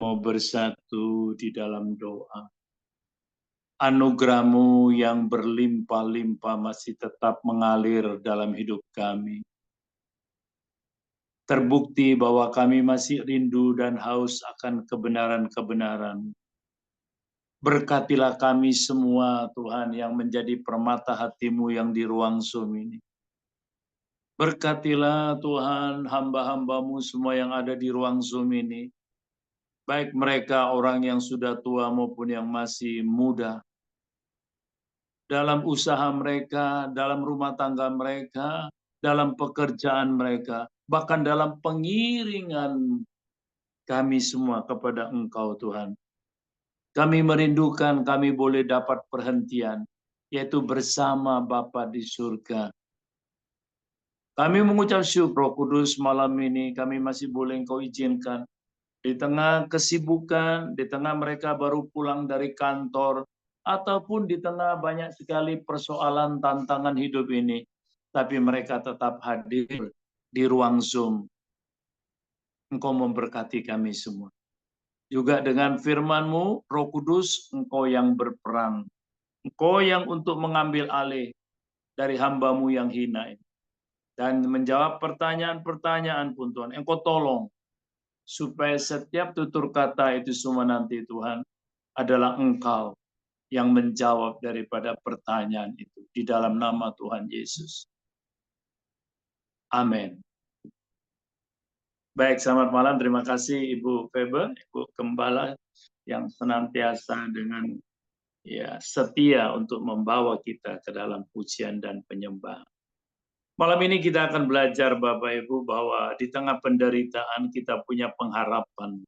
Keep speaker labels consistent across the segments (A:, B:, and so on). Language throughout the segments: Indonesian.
A: mau bersatu di dalam doa. Anugerah-Mu yang berlimpah-limpah masih tetap mengalir dalam hidup kami. Terbukti bahwa kami masih rindu dan haus akan kebenaran-kebenaran. Berkatilah kami semua, Tuhan, yang menjadi permata hati-Mu yang di ruang Zoom ini. Berkatilah Tuhan hamba-hamba-Mu semua yang ada di ruang Zoom ini. Baik mereka orang yang sudah tua maupun yang masih muda. Dalam usaha mereka, dalam rumah tangga mereka, dalam pekerjaan mereka, bahkan dalam pengiringan kami semua kepada Engkau Tuhan. Kami merindukan kami boleh dapat perhentian, yaitu bersama Bapa di surga. Kami mengucap syukur Roh Kudus malam ini, kami masih boleh Engkau izinkan. Di tengah kesibukan, di tengah mereka baru pulang dari kantor, ataupun di tengah banyak sekali persoalan tantangan hidup ini, tapi mereka tetap hadir di ruang Zoom. Engkau memberkati kami semua. Juga dengan firman-Mu, Roh Kudus, Engkau yang berperang. Engkau yang untuk mengambil alih dari hamba-Mu yang hina ini. Dan menjawab pertanyaan-pertanyaan pun Tuhan, Engkau tolong supaya setiap tutur kata itu semua nanti Tuhan adalah Engkau yang menjawab daripada pertanyaan itu di dalam nama Tuhan Yesus. Amin. Baik, selamat malam. Terima kasih Ibu Febe, Ibu Gembala yang senantiasa dengan setia untuk membawa kita ke dalam pujian dan penyembahan. Malam ini kita akan belajar Bapak Ibu bahwa di tengah penderitaan kita punya pengharapan.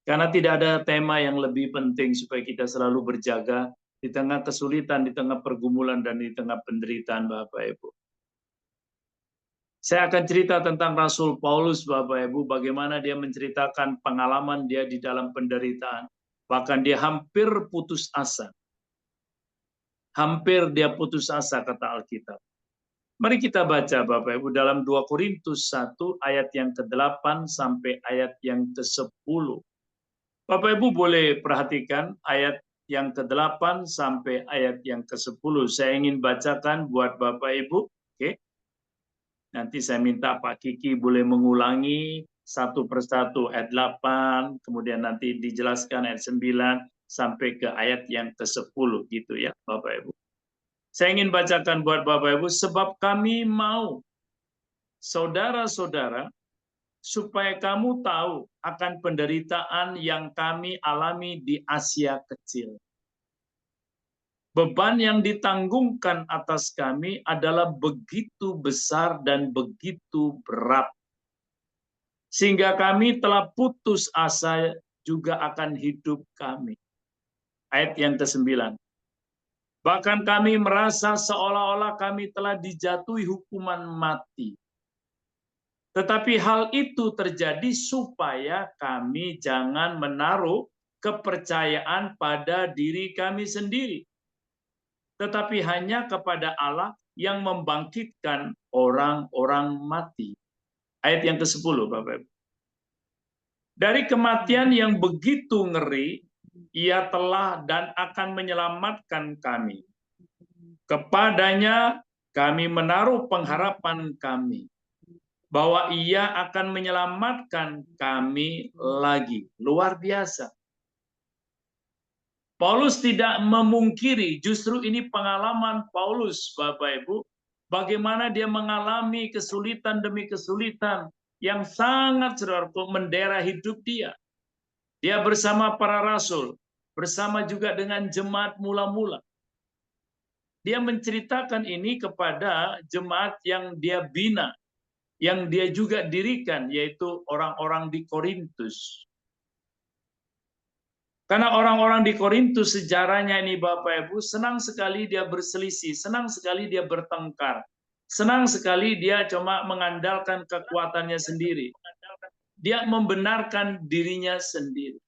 A: Karena tidak ada tema yang lebih penting supaya kita selalu berjaga di tengah kesulitan, di tengah pergumulan, dan di tengah penderitaan Bapak Ibu. Saya akan cerita tentang Rasul Paulus Bapak Ibu, bagaimana dia menceritakan pengalaman dia di dalam penderitaan. Bahkan dia hampir putus asa. Hampir dia putus asa kata Alkitab. Mari kita baca Bapak Ibu dalam 2 Korintus 1 ayat yang ke-8 sampai ayat yang ke-10. Bapak Ibu boleh perhatikan ayat yang ke-8 sampai ayat yang ke-10. Saya ingin bacakan buat Bapak Ibu. Oke. Nanti saya minta Pak Kiki boleh mengulangi satu persatu ayat 8, kemudian nanti dijelaskan ayat 9 sampai ke ayat yang ke-10 gitu ya Bapak Ibu. Saya ingin bacakan buat Bapak Ibu, sebab kami mau, saudara-saudara, supaya kamu tahu akan penderitaan yang kami alami di Asia Kecil. Beban yang ditanggungkan atas kami adalah begitu besar dan begitu berat, sehingga kami telah putus asa juga akan hidup kami. Ayat yang ke-9. Bahkan kami merasa seolah-olah kami telah dijatuhi hukuman mati. Tetapi hal itu terjadi supaya kami jangan menaruh kepercayaan pada diri kami sendiri, tetapi hanya kepada Allah yang membangkitkan orang-orang mati. Ayat yang ke-10, Bapak Ibu. Dari kematian yang begitu ngeri, Ia telah dan akan menyelamatkan kami. Kepadanya kami menaruh pengharapan kami, bahwa Ia akan menyelamatkan kami lagi. Luar biasa. Paulus tidak memungkiri, justru ini pengalaman Paulus, Bapak Ibu, bagaimana dia mengalami kesulitan demi kesulitan yang sangat mendera hidup dia. Dia bersama para rasul, bersama juga dengan jemaat mula-mula. Dia menceritakan ini kepada jemaat yang dia bina, yang dia juga dirikan, yaitu orang-orang di Korintus. Karena orang-orang di Korintus sejarahnya ini Bapak Ibu, senang sekali dia berselisih, senang sekali dia bertengkar, senang sekali dia cuma mengandalkan kekuatannya sendiri. Dia membenarkan dirinya sendiri.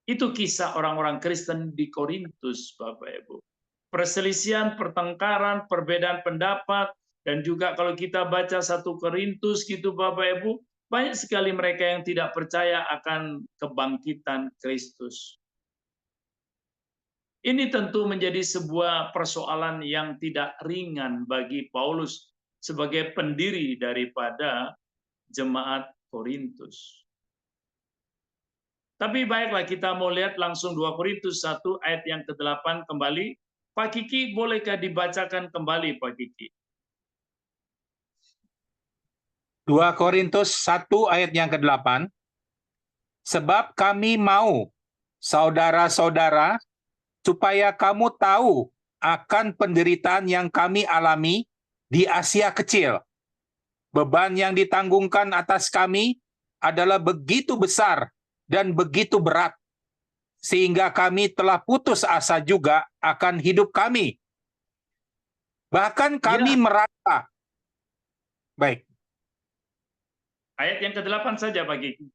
A: Itu kisah orang-orang Kristen di Korintus, Bapak Ibu. Perselisihan, pertengkaran, perbedaan pendapat, dan juga kalau kita baca 1 Korintus gitu Bapak Ibu, Banyak sekali mereka yang tidak percaya akan kebangkitan Kristus. Ini tentu menjadi sebuah persoalan yang tidak ringan bagi Paulus sebagai pendiri daripada jemaat Korintus. Tapi baiklah, kita mau lihat langsung 2 Korintus 1 ayat yang ke-8 kembali. Pak Kiki, bolehkah dibacakan kembali, Pak Kiki?
B: 2 Korintus 1 ayat yang ke-8. Sebab kami mau, saudara-saudara, supaya kamu tahu akan penderitaan yang kami alami di Asia Kecil. Beban yang ditanggungkan atas kami adalah begitu besar dan begitu berat, sehingga kami telah putus asa juga akan hidup kami. Bahkan kami merasa. Baik.
A: Ayat yang ke-8 saja, Pak Kiki.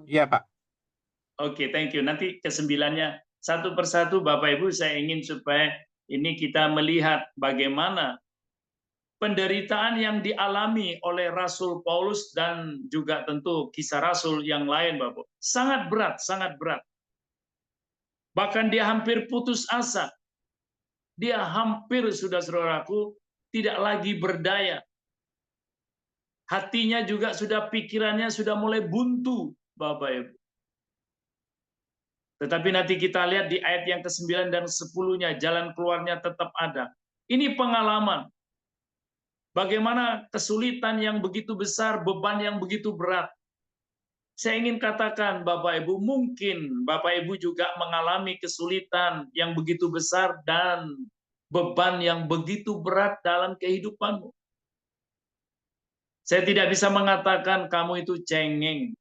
B: Iya, Pak.
A: Oke, thank you. Nanti ke-9-nya satu persatu, Bapak Ibu, saya ingin supaya ini kita melihat bagaimana penderitaan yang dialami oleh Rasul Paulus dan juga tentu kisah Rasul yang lain, Bapak. Sangat berat, sangat berat. Bahkan dia hampir putus asa. Dia hampir, saudara-saudaraku, tidak lagi berdaya. Hatinya juga sudah, pikirannya sudah mulai buntu, Bapak Ibu. Tetapi nanti kita lihat di ayat yang ke-9 dan 10-nya, jalan keluarnya tetap ada. Ini pengalaman. Bagaimana kesulitan yang begitu besar, beban yang begitu berat. Saya ingin katakan, Bapak Ibu, mungkin Bapak Ibu juga mengalami kesulitan yang begitu besar dan beban yang begitu berat dalam kehidupanmu. Saya tidak bisa mengatakan kamu itu cengeng.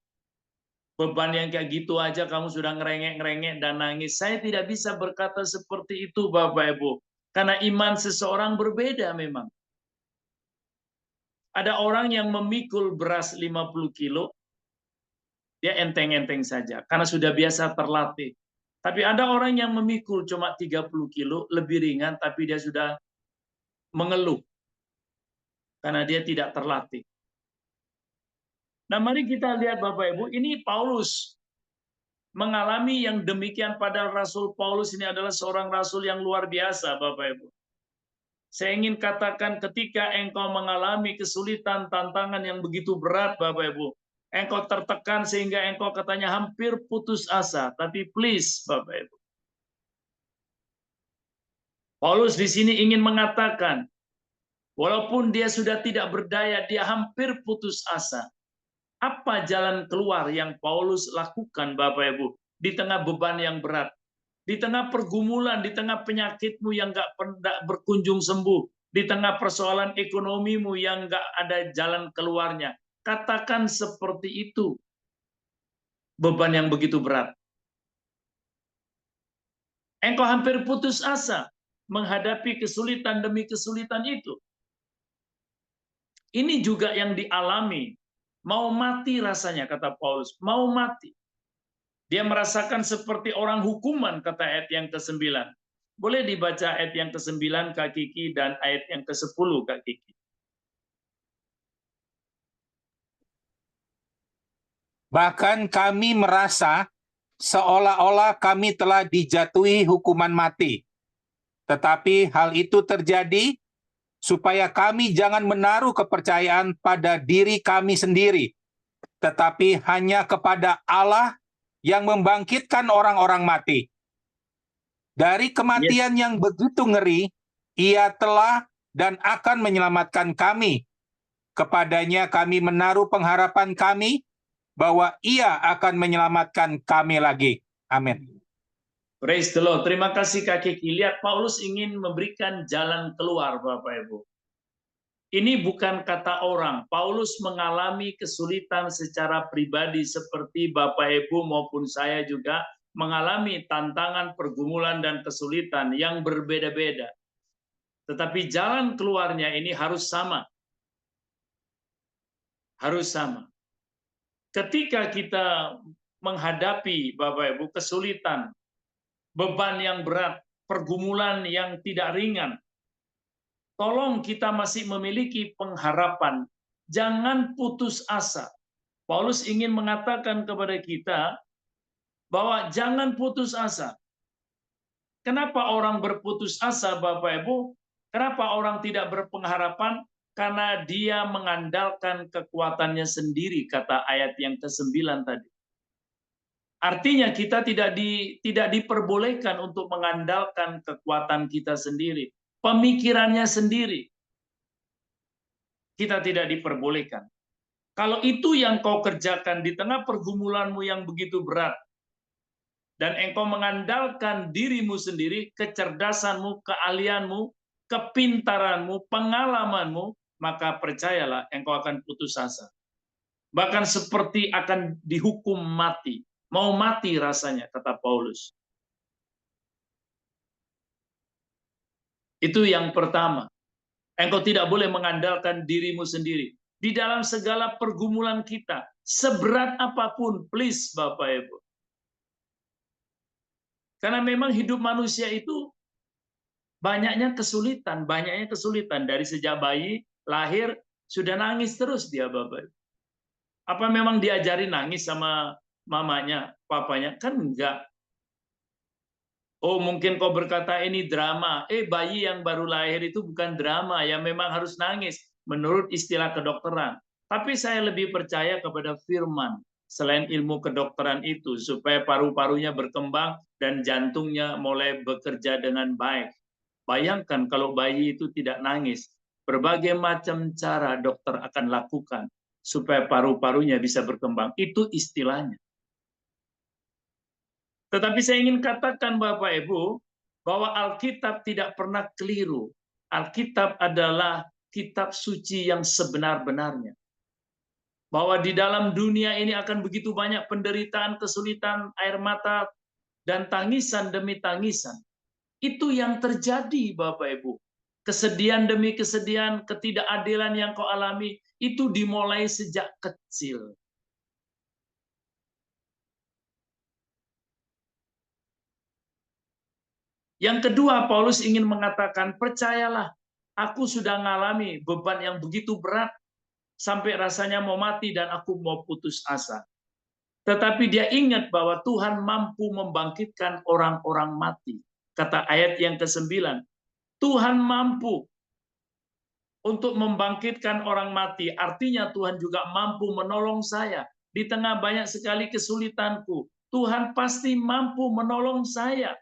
A: Beban yang kayak gitu aja kamu sudah ngerengek-ngerengek dan nangis. Saya tidak bisa berkata seperti itu, Bapak Ibu. Karena iman seseorang berbeda memang. Ada orang yang memikul beras 50 kilo, dia enteng-enteng saja, karena sudah biasa terlatih. Tapi ada orang yang memikul cuma 30 kilo, lebih ringan, tapi dia sudah mengeluh. Karena dia tidak terlatih. Nah, mari kita lihat, Bapak Ibu, ini Paulus mengalami yang demikian. Pada Rasul Paulus ini adalah seorang rasul yang luar biasa, Bapak Ibu. Saya ingin katakan, ketika engkau mengalami kesulitan, tantangan yang begitu berat, Bapak Ibu, engkau tertekan sehingga engkau katanya hampir putus asa. Tapi please, Bapak Ibu, Paulus di sini ingin mengatakan, walaupun dia sudah tidak berdaya, dia hampir putus asa. Apa jalan keluar yang Paulus lakukan, Bapak Ibu, di tengah beban yang berat, di tengah pergumulan, di tengah penyakitmu yang nggak pernah berkunjung sembuh, di tengah persoalan ekonomimu yang nggak ada jalan keluarnya? Katakan seperti itu, beban yang begitu berat. Engkau hampir putus asa menghadapi kesulitan demi kesulitan itu. Ini juga yang dialami. Mau mati rasanya, kata Paulus. Mau mati. Dia merasakan seperti orang hukuman, kata ayat yang ke-9. Boleh dibaca ayat yang ke-9, Kak Kiki, dan ayat yang ke-10, Kak Kiki.
B: Bahkan kami merasa seolah-olah kami telah dijatuhi hukuman mati. Tetapi hal itu terjadi supaya kami jangan menaruh kepercayaan pada diri kami sendiri, tetapi hanya kepada Allah yang membangkitkan orang-orang mati. Dari kematian yang begitu ngeri, Ia telah dan akan menyelamatkan kami. Kepadanya kami menaruh pengharapan kami bahwa Ia akan menyelamatkan kami lagi. Amin.
A: Praise the Lord. Terima kasih, Kak Kiki. Lihat, Paulus ingin memberikan jalan keluar, Bapak Ibu. Ini bukan kata orang. Paulus mengalami kesulitan secara pribadi seperti Bapak Ibu maupun saya juga mengalami tantangan, pergumulan, dan kesulitan yang berbeda-beda. Tetapi jalan keluarnya ini harus sama. Harus sama. Ketika kita menghadapi, Bapak Ibu, kesulitan, beban yang berat, pergumulan yang tidak ringan, tolong kita masih memiliki pengharapan. Jangan putus asa. Paulus ingin mengatakan kepada kita bahwa jangan putus asa. Kenapa orang berputus asa, Bapak Ibu? Kenapa orang tidak berpengharapan? Karena dia mengandalkan kekuatannya sendiri, kata ayat yang ke-9 tadi. Artinya kita tidak diperbolehkan untuk mengandalkan kekuatan kita sendiri, pemikirannya sendiri. Kita tidak diperbolehkan. Kalau itu yang kau kerjakan di tengah pergumulanmu yang begitu berat, dan engkau mengandalkan dirimu sendiri, kecerdasanmu, keahlianmu, kepintaranmu, pengalamanmu, maka percayalah engkau akan putus asa. Bahkan seperti akan dihukum mati. Mau mati rasanya, kata Paulus. Itu yang pertama. Engkau tidak boleh mengandalkan dirimu sendiri. Di dalam segala pergumulan kita, seberat apapun, please Bapak Ibu. Karena memang hidup manusia itu banyaknya kesulitan. Dari sejak bayi, lahir, sudah nangis terus dia Bapak Ibu. Apa memang diajari nangis sama mamanya, papanya? Kan enggak. Oh, mungkin kau berkata ini drama. Bayi yang baru lahir itu bukan drama, ya memang harus nangis menurut istilah kedokteran. Tapi saya lebih percaya kepada firman selain ilmu kedokteran itu, supaya paru-parunya berkembang dan jantungnya mulai bekerja dengan baik. Bayangkan kalau bayi itu tidak nangis, berbagai macam cara dokter akan lakukan supaya paru-parunya bisa berkembang. Itu istilahnya. Tetapi saya ingin katakan Bapak Ibu, bahwa Alkitab tidak pernah keliru. Alkitab adalah kitab suci yang sebenar-benarnya. Bahwa di dalam dunia ini akan begitu banyak penderitaan, kesulitan, air mata, dan tangisan demi tangisan. Itu yang terjadi Bapak Ibu. Kesedihan demi kesedihan, ketidakadilan yang kau alami, itu dimulai sejak kecil. Yang kedua, Paulus ingin mengatakan, percayalah, aku sudah mengalami beban yang begitu berat, sampai rasanya mau mati dan aku mau putus asa. Tetapi dia ingat bahwa Tuhan mampu membangkitkan orang-orang mati. Kata ayat yang ke-9, Tuhan mampu untuk membangkitkan orang mati. Artinya Tuhan juga mampu menolong saya. Di tengah banyak sekali kesulitanku, Tuhan pasti mampu menolong saya.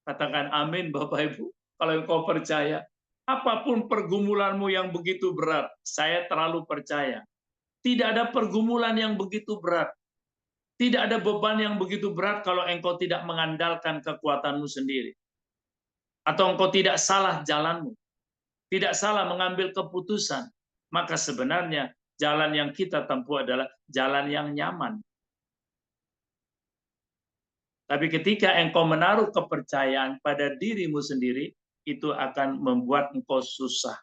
A: Katakan amin Bapak Ibu. Kalau engkau percaya, apapun pergumulanmu yang begitu berat, saya terlalu percaya. Tidak ada pergumulan yang begitu berat. Tidak ada beban yang begitu berat kalau engkau tidak mengandalkan kekuatanmu sendiri. Atau engkau tidak salah jalanmu. Tidak salah mengambil keputusan. Maka sebenarnya jalan yang kita tempuh adalah jalan yang nyaman. Tapi ketika engkau menaruh kepercayaan pada dirimu sendiri, itu akan membuat engkau susah.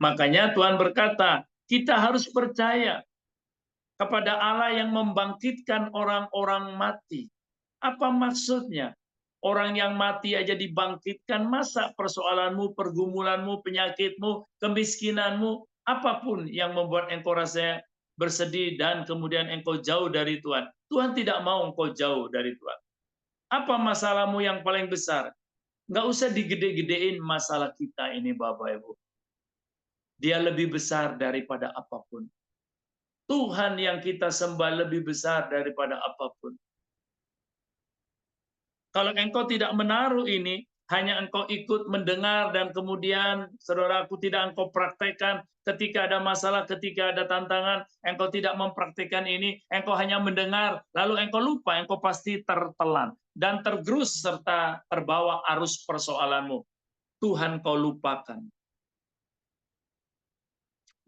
A: Makanya Tuhan berkata, kita harus percaya kepada Allah yang membangkitkan orang-orang mati. Apa maksudnya? Orang yang mati aja dibangkitkan, masa persoalanmu, pergumulanmu, penyakitmu, kemiskinanmu, apapun yang membuat engkau rasa bersedih dan kemudian engkau jauh dari Tuhan. Tuhan tidak mau engkau jauh dari Tuhan. Apa masalahmu yang paling besar? Nggak usah digede-gedein masalah kita ini Bapak Ibu. Dia lebih besar daripada apapun. Tuhan yang kita sembah lebih besar daripada apapun. Kalau engkau tidak menaruh ini, hanya engkau ikut mendengar dan kemudian saudaraku tidak engkau praktekkan ketika ada masalah, ketika ada tantangan, engkau tidak mempraktekkan ini, engkau hanya mendengar, lalu engkau lupa, engkau pasti tertelan dan tergerus serta terbawa arus persoalanmu. Tuhan kau lupakan.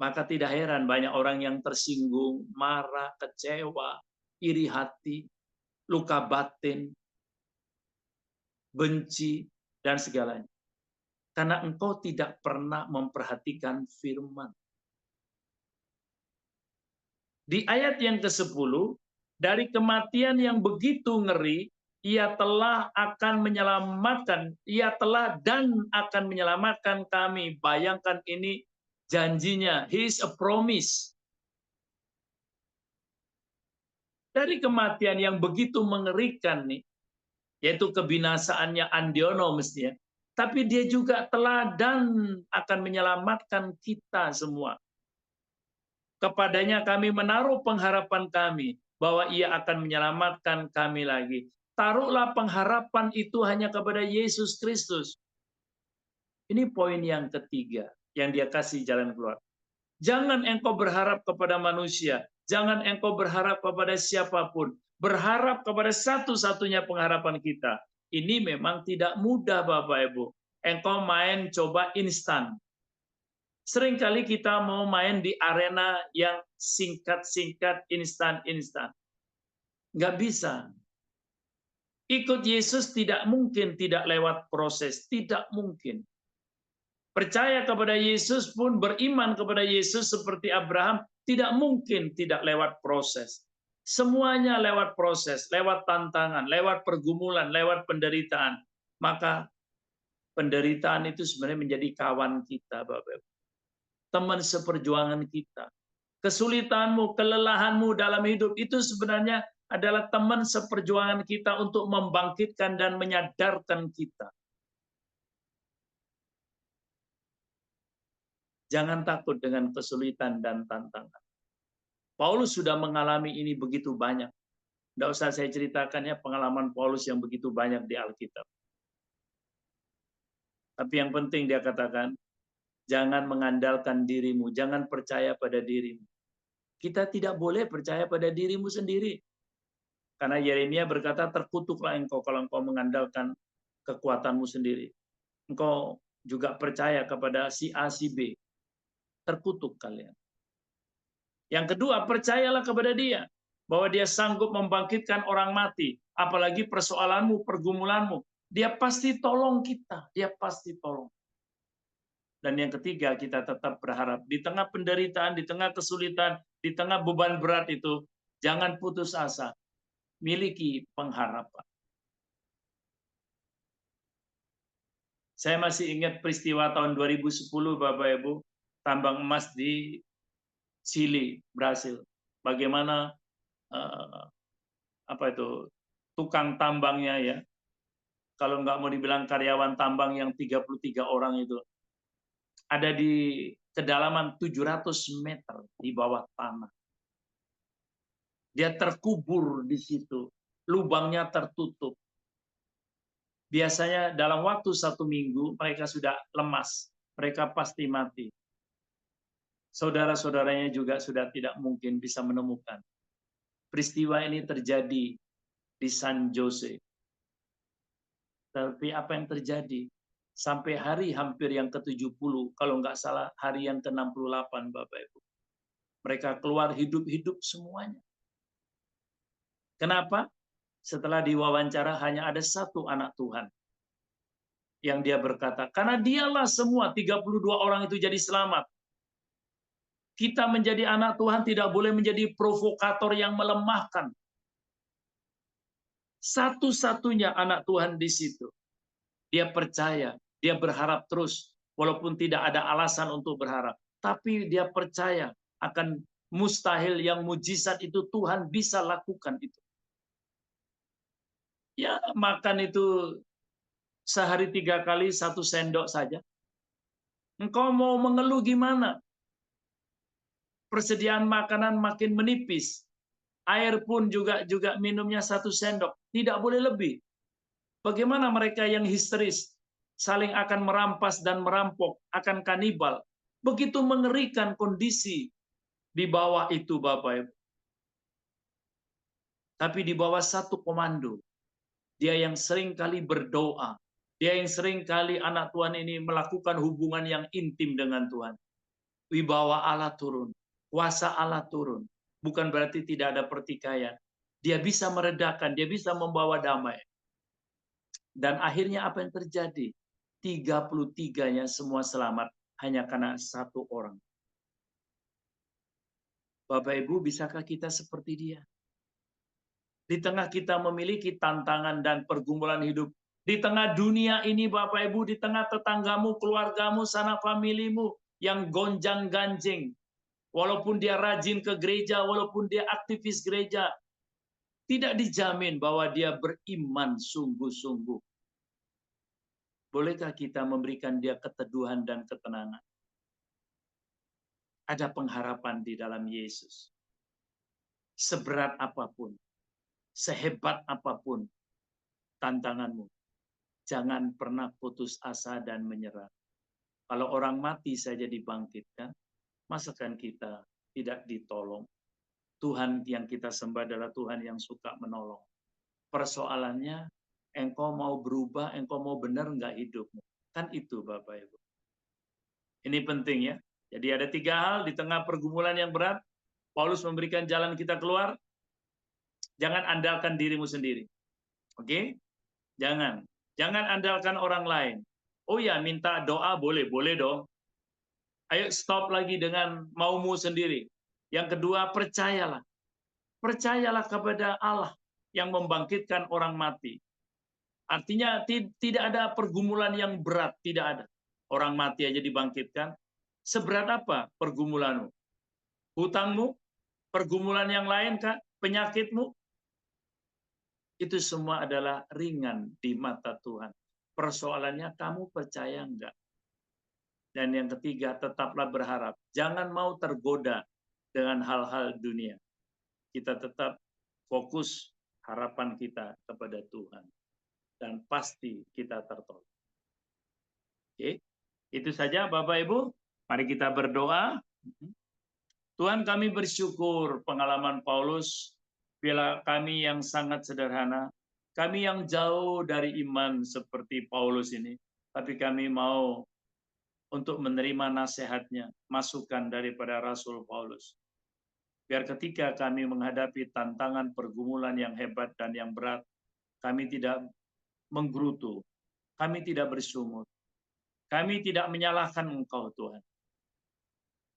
A: Maka tidak heran banyak orang yang tersinggung, marah, kecewa, iri hati, luka batin, benci, dan segalanya. Karena engkau tidak pernah memperhatikan firman. Di ayat yang ke-10, dari kematian yang begitu ngeri, ia telah dan akan menyelamatkan kami. Bayangkan ini janjinya, he is a promise. Dari kematian yang begitu mengerikan nih, yaitu kebinasaannya Andiono mestinya, tapi dia juga teladan akan menyelamatkan kita semua. Kepadanya kami menaruh pengharapan kami bahwa ia akan menyelamatkan kami lagi. Taruhlah pengharapan itu hanya kepada Yesus Kristus. Ini poin yang ketiga yang dia kasih jalan keluar. Jangan engkau berharap kepada manusia. Jangan engkau berharap kepada siapapun. Berharap kepada satu-satunya pengharapan kita. Ini memang tidak mudah Bapak Ibu. Engkau main coba instan. Seringkali kita mau main di arena yang singkat-singkat, instan-instan. Nggak bisa. Ikut Yesus tidak mungkin tidak lewat proses. Tidak mungkin. Percaya kepada Yesus pun, beriman kepada Yesus seperti Abraham, tidak mungkin tidak lewat proses. Semuanya lewat proses, lewat tantangan, lewat pergumulan, lewat penderitaan. Maka penderitaan itu sebenarnya menjadi kawan kita, Bapak. Teman seperjuangan kita. Kesulitanmu, kelelahanmu dalam hidup itu sebenarnya adalah teman seperjuangan kita untuk membangkitkan dan menyadarkan kita. Jangan takut dengan kesulitan dan tantangan. Paulus sudah mengalami ini begitu banyak. Tidak usah saya ceritakan ya pengalaman Paulus yang begitu banyak di Alkitab. Tapi yang penting dia katakan, jangan mengandalkan dirimu, jangan percaya pada dirimu. Kita tidak boleh percaya pada dirimu sendiri. Karena Yeremia berkata, terkutuklah engkau kalau engkau mengandalkan kekuatanmu sendiri. Engkau juga percaya kepada si A, si B. Terkutuk kalian. Yang kedua, percayalah kepada dia. Bahwa dia sanggup membangkitkan orang mati. Apalagi persoalanmu, pergumulanmu. Dia pasti tolong kita. Dia pasti tolong. Dan yang ketiga, kita tetap berharap. Di tengah penderitaan, di tengah kesulitan, di tengah beban berat itu, jangan putus asa. Miliki pengharapan. Saya masih ingat peristiwa tahun 2010, Bapak Ibu, tambang emas di Chili, Brasil. Bagaimana tukang tambangnya ya, kalau nggak mau dibilang karyawan tambang yang 33 orang itu, ada di kedalaman 700 meter di bawah tanah. Dia terkubur di situ, lubangnya tertutup. Biasanya dalam waktu 1 minggu mereka sudah lemas, mereka pasti mati. Saudara-saudaranya juga sudah tidak mungkin bisa menemukan. Peristiwa ini terjadi di San Jose. Tapi apa yang terjadi? Sampai hari hampir yang ke-70, kalau nggak salah hari yang ke-68, Bapak Ibu. Mereka keluar hidup-hidup semuanya. Kenapa? Setelah diwawancara hanya ada satu anak Tuhan. Yang dia berkata, karena dialah semua 32 orang itu jadi selamat. Kita menjadi anak Tuhan tidak boleh menjadi provokator yang melemahkan. Satu-satunya anak Tuhan di situ. Dia percaya, dia berharap terus, walaupun tidak ada alasan untuk berharap. Tapi dia percaya akan mustahil yang mujizat itu Tuhan bisa lakukan itu. Ya, makan itu sehari 3 kali 1 sendok saja. Engkau mau mengeluh gimana? Persediaan makanan makin menipis. Air pun juga minumnya 1 sendok. Tidak boleh lebih. Bagaimana mereka yang histeris, saling akan merampas dan merampok, akan kanibal. Begitu mengerikan kondisi di bawah itu, Bapak Ibu. Tapi di bawah satu komando, dia yang sering kali berdoa, dia yang sering kali anak Tuhan ini melakukan hubungan yang intim dengan Tuhan. Wibawa Allah turun, kuasa Allah turun. Bukan berarti tidak ada pertikaian. Dia bisa meredakan, dia bisa membawa damai. Dan akhirnya apa yang terjadi? 33-nya semua selamat hanya karena 1 orang. Bapak Ibu, bisakah kita seperti dia? Di tengah kita memiliki tantangan dan pergumulan hidup, di tengah dunia ini Bapak Ibu, di tengah tetanggamu, keluargamu, sanak familimu yang gonjang-ganjing, walaupun dia rajin ke gereja, walaupun dia aktivis gereja, tidak dijamin bahwa dia beriman sungguh-sungguh. Bolehkah kita memberikan dia keteduhan dan ketenangan? Ada pengharapan di dalam Yesus. Seberat apapun, sehebat apapun tantanganmu, jangan pernah putus asa dan menyerah. Kalau orang mati saja dibangkitkan, masakan kita tidak ditolong? Tuhan yang kita sembah adalah Tuhan yang suka menolong. Persoalannya, engkau mau berubah, engkau mau benar nggak hidupmu? Kan itu Bapak Ibu. Ini penting ya. Jadi ada 3 hal di tengah pergumulan yang berat. Paulus memberikan jalan kita keluar. Jangan andalkan dirimu sendiri. Oke? Jangan. Jangan andalkan orang lain. Oh ya, minta doa boleh. Boleh dong. Ayo stop lagi dengan maumu sendiri. Yang kedua, percayalah. Percayalah kepada Allah yang membangkitkan orang mati. Artinya tidak ada pergumulan yang berat, tidak ada. Orang mati aja dibangkitkan. Seberat apa pergumulanmu? Hutangmu? Pergumulan yang lain kah? Penyakitmu? Itu semua adalah ringan di mata Tuhan. Persoalannya kamu percaya enggak? Dan yang ketiga, tetaplah berharap. Jangan mau tergoda dengan hal-hal dunia. Kita tetap fokus harapan kita kepada Tuhan. Dan pasti kita tertolong. Oke, itu saja Bapak Ibu. Mari kita berdoa. Tuhan, kami bersyukur pengalaman Paulus, bila kami yang sangat sederhana, kami yang jauh dari iman seperti Paulus ini, tapi kami mau untuk menerima nasihatnya, masukan daripada Rasul Paulus. Biar ketika kami menghadapi tantangan pergumulan yang hebat dan yang berat, kami tidak menggerutu, kami tidak bersungut, kami tidak menyalahkan Engkau Tuhan.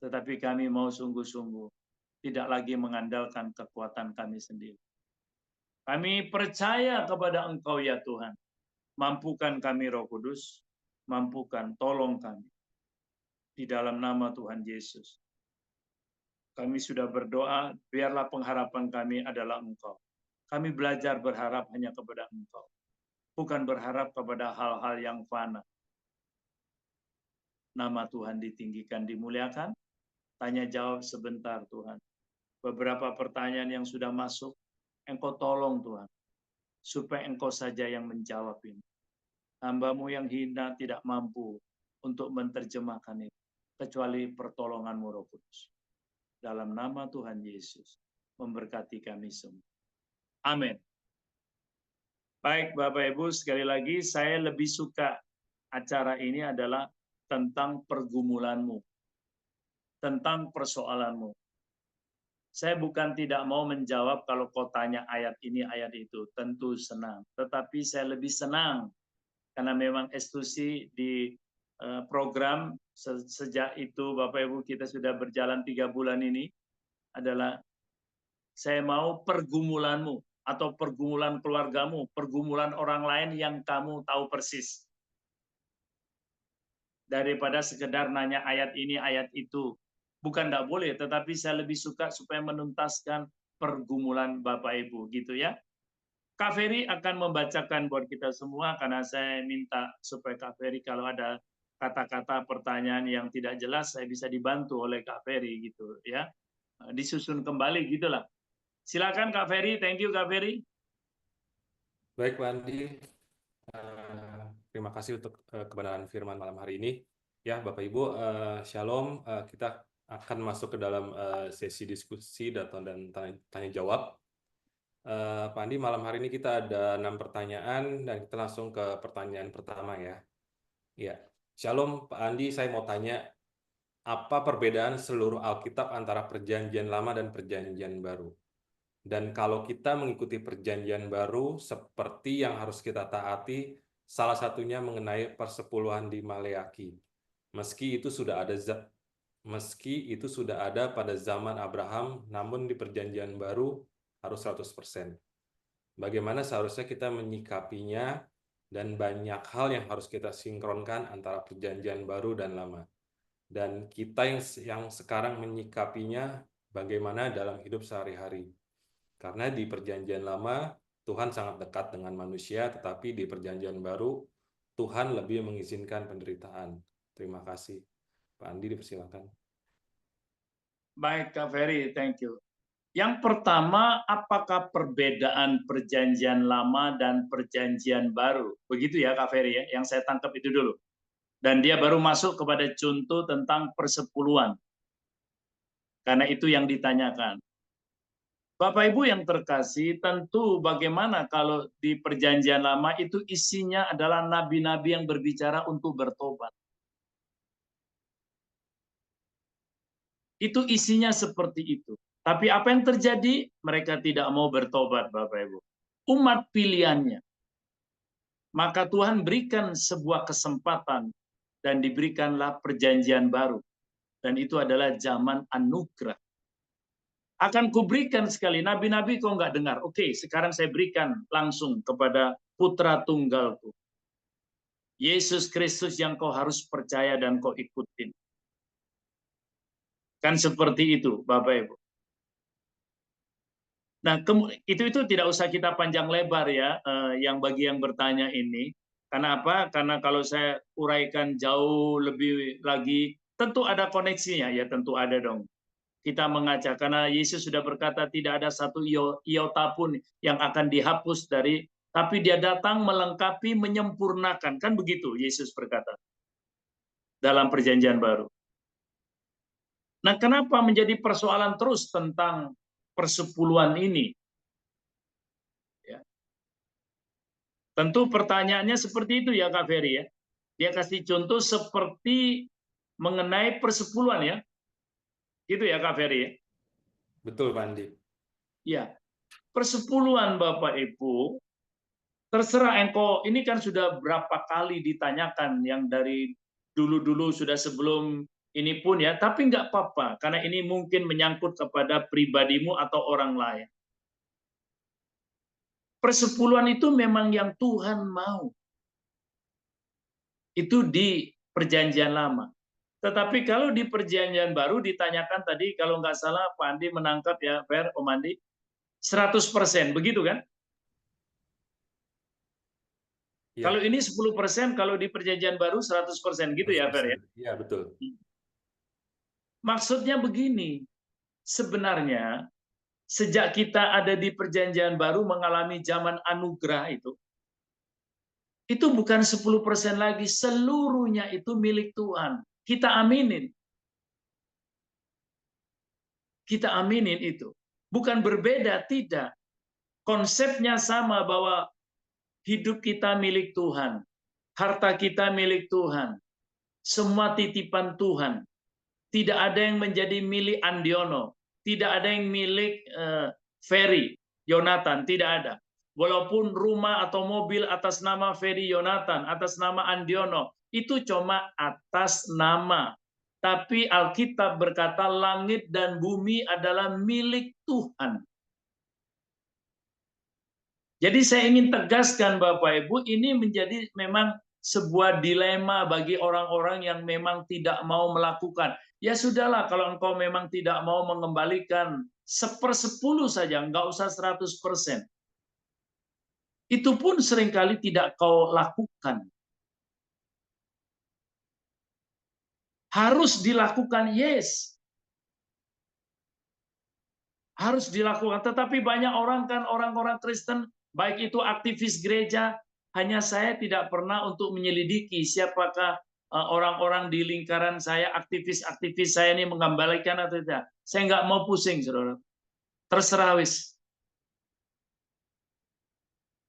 A: Tetapi kami mau sungguh-sungguh tidak lagi mengandalkan kekuatan kami sendiri. Kami percaya kepada Engkau ya Tuhan. Mampukan kami Roh Kudus, mampukan, tolong kami. Di dalam nama Tuhan Yesus. Kami sudah berdoa, biarlah pengharapan kami adalah Engkau. Kami belajar berharap hanya kepada Engkau. Bukan berharap kepada hal-hal yang fana. Nama Tuhan ditinggikan, dimuliakan. Tanya jawab sebentar Tuhan. Beberapa pertanyaan yang sudah masuk, Engkau tolong Tuhan. Supaya Engkau saja yang menjawab ini. Hamba-Mu yang hina tidak mampu untuk menerjemahkan itu. Kecuali pertolongan-Mu Roh Kudus. Dalam nama Tuhan Yesus, memberkati kami semua. Amin. Baik Bapak Ibu, sekali lagi saya lebih suka acara ini adalah tentang pergumulanmu, tentang persoalanmu. Saya bukan tidak mau menjawab kalau kau tanya ayat ini, ayat itu. Tentu senang. Tetapi saya lebih senang karena memang institusi di program sejak itu Bapak Ibu kita sudah berjalan 3 bulan ini adalah saya mau pergumulanmu atau pergumulan keluargamu, pergumulan orang lain yang kamu tahu persis. Daripada sekedar nanya ayat ini, ayat itu. Bukan tidak boleh, tetapi saya lebih suka supaya menuntaskan pergumulan Bapak Ibu, gitu ya. Kak Ferry akan membacakan buat kita semua, karena saya minta supaya Kak Ferry kalau ada kata-kata pertanyaan yang tidak jelas, saya bisa dibantu oleh Kak Ferry, gitu ya. Disusun kembali, gitulah. Silakan Kak Ferry, thank you Kak Ferry.
C: Baik Pak Andi, terima kasih untuk kebenaran firman malam hari ini. Ya Bapak Ibu, Shalom, kita akan masuk ke dalam sesi diskusi dan tanya jawab. Pak Andi, malam hari ini kita ada 6 pertanyaan dan kita langsung ke pertanyaan pertama ya. Ya, Shalom Pak Andi, saya mau tanya, apa perbedaan seluruh Alkitab antara Perjanjian Lama dan Perjanjian Baru? Dan kalau kita mengikuti Perjanjian Baru, seperti yang harus kita taati, salah satunya mengenai persepuluhan di Maleaki. Meski itu sudah ada pada zaman Abraham, namun di Perjanjian Baru harus 100%. Bagaimana seharusnya kita menyikapinya, dan banyak hal yang harus kita sinkronkan antara Perjanjian Baru dan Lama. Dan kita yang sekarang menyikapinya bagaimana dalam hidup sehari-hari. Karena di perjanjian lama Tuhan sangat dekat dengan manusia, tetapi di perjanjian baru Tuhan lebih mengizinkan penderitaan. Terima kasih. Pak Andi, dipersilakan.
A: Baik, Kak Ferry, thank you. Yang pertama, apakah perbedaan perjanjian lama dan perjanjian baru? Begitu ya, Kak Ferry, ya? Yang saya tangkap itu dulu. Dan dia baru masuk kepada contoh tentang persepuluhan. Karena itu yang ditanyakan. Bapak Ibu yang terkasih, tentu bagaimana kalau di perjanjian lama itu isinya adalah nabi-nabi yang berbicara untuk bertobat. Itu isinya seperti itu. Tapi apa yang terjadi? Mereka tidak mau bertobat, Bapak Ibu. Umat pilihannya. Maka Tuhan berikan sebuah kesempatan dan diberikanlah perjanjian baru. Dan itu adalah zaman anugerah. Akan kuberikan sekali, nabi-nabi kau nggak dengar. Oke, sekarang saya berikan langsung kepada putra tunggalku. Yesus Kristus yang kau harus percaya dan kau ikutin. Kan seperti itu, Bapak Ibu. Nah, itu tidak usah kita panjang lebar ya, yang bagi yang bertanya ini. Karena apa? Karena kalau saya uraikan jauh lebih lagi, tentu ada koneksinya, ya tentu ada dong. Kita mengaca, karena Yesus sudah berkata tidak ada satu iota pun yang akan dihapus dari, tapi dia datang melengkapi, menyempurnakan. Kan begitu Yesus berkata dalam perjanjian baru. Nah, kenapa menjadi persoalan terus tentang persepuluhan ini? Ya. Tentu pertanyaannya seperti itu ya Kak Ferry ya. Dia kasih contoh seperti mengenai persepuluhan ya. Gitu ya Kak Ferry ya.
C: Betul, Pak Andi.
A: Ya, persepuluhan Bapak Ibu, terserah engkau, ini kan sudah berapa kali ditanyakan yang dari dulu-dulu sudah sebelum ini pun ya, tapi nggak apa-apa, karena ini mungkin menyangkut kepada pribadimu atau orang lain. Persepuluhan itu memang yang Tuhan mau. Itu di perjanjian lama. Tetapi kalau di perjanjian baru ditanyakan tadi, kalau nggak salah Pak Andi menangkap ya, Fer, Om Andi, 100%, begitu kan?
C: Ya,
A: Kalau ini 10%, kalau di perjanjian baru 100%, gitu ya, Fer ya?
C: Iya, betul.
A: Maksudnya begini, sebenarnya sejak kita ada di perjanjian baru mengalami zaman anugerah itu bukan 10% lagi, seluruhnya itu milik Tuhan. Kita aminin. Kita aminin itu. Bukan berbeda, tidak. Konsepnya sama bahwa hidup kita milik Tuhan. Harta kita milik Tuhan. Semua titipan Tuhan. Tidak ada yang menjadi milik Andiono. Tidak ada yang milik Ferry, Yonatan. Tidak ada. Walaupun rumah atau mobil atas nama Ferry Yonatan, atas nama Andiono, itu cuma atas nama. Tapi Alkitab berkata langit dan bumi adalah milik Tuhan. Jadi saya ingin tegaskan Bapak Ibu, ini menjadi memang sebuah dilema bagi orang-orang yang memang tidak mau melakukan. Ya sudahlah, kalau engkau memang tidak mau mengembalikan 1/10 saja, nggak usah 100%. Itu pun seringkali tidak kau lakukan. Harus dilakukan, yes. Harus dilakukan. Tetapi banyak orang kan, orang-orang Kristen, baik itu aktivis gereja, hanya saya tidak pernah untuk menyelidiki siapakah orang-orang di lingkaran saya, aktivis-aktivis saya ini mengembalikan atau tidak. Saya nggak mau pusing, saudara. Terserah wis.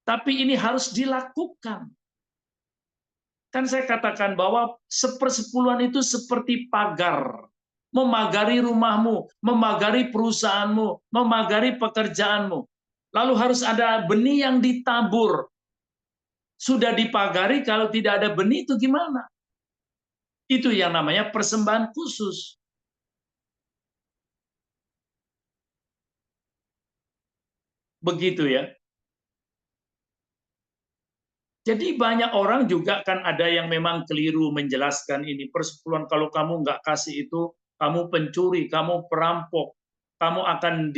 A: Tapi ini harus dilakukan. Kan saya katakan bahwa 1/10 itu seperti pagar. Memagari rumahmu, memagari perusahaanmu, memagari pekerjaanmu. Lalu harus ada benih yang ditabur. Sudah dipagari, kalau tidak ada benih itu gimana? Itu yang namanya persembahan khusus. Begitu ya. Jadi banyak orang juga kan ada yang memang keliru menjelaskan ini. Persepuluhan kalau kamu nggak kasih itu, kamu pencuri, kamu perampok, kamu akan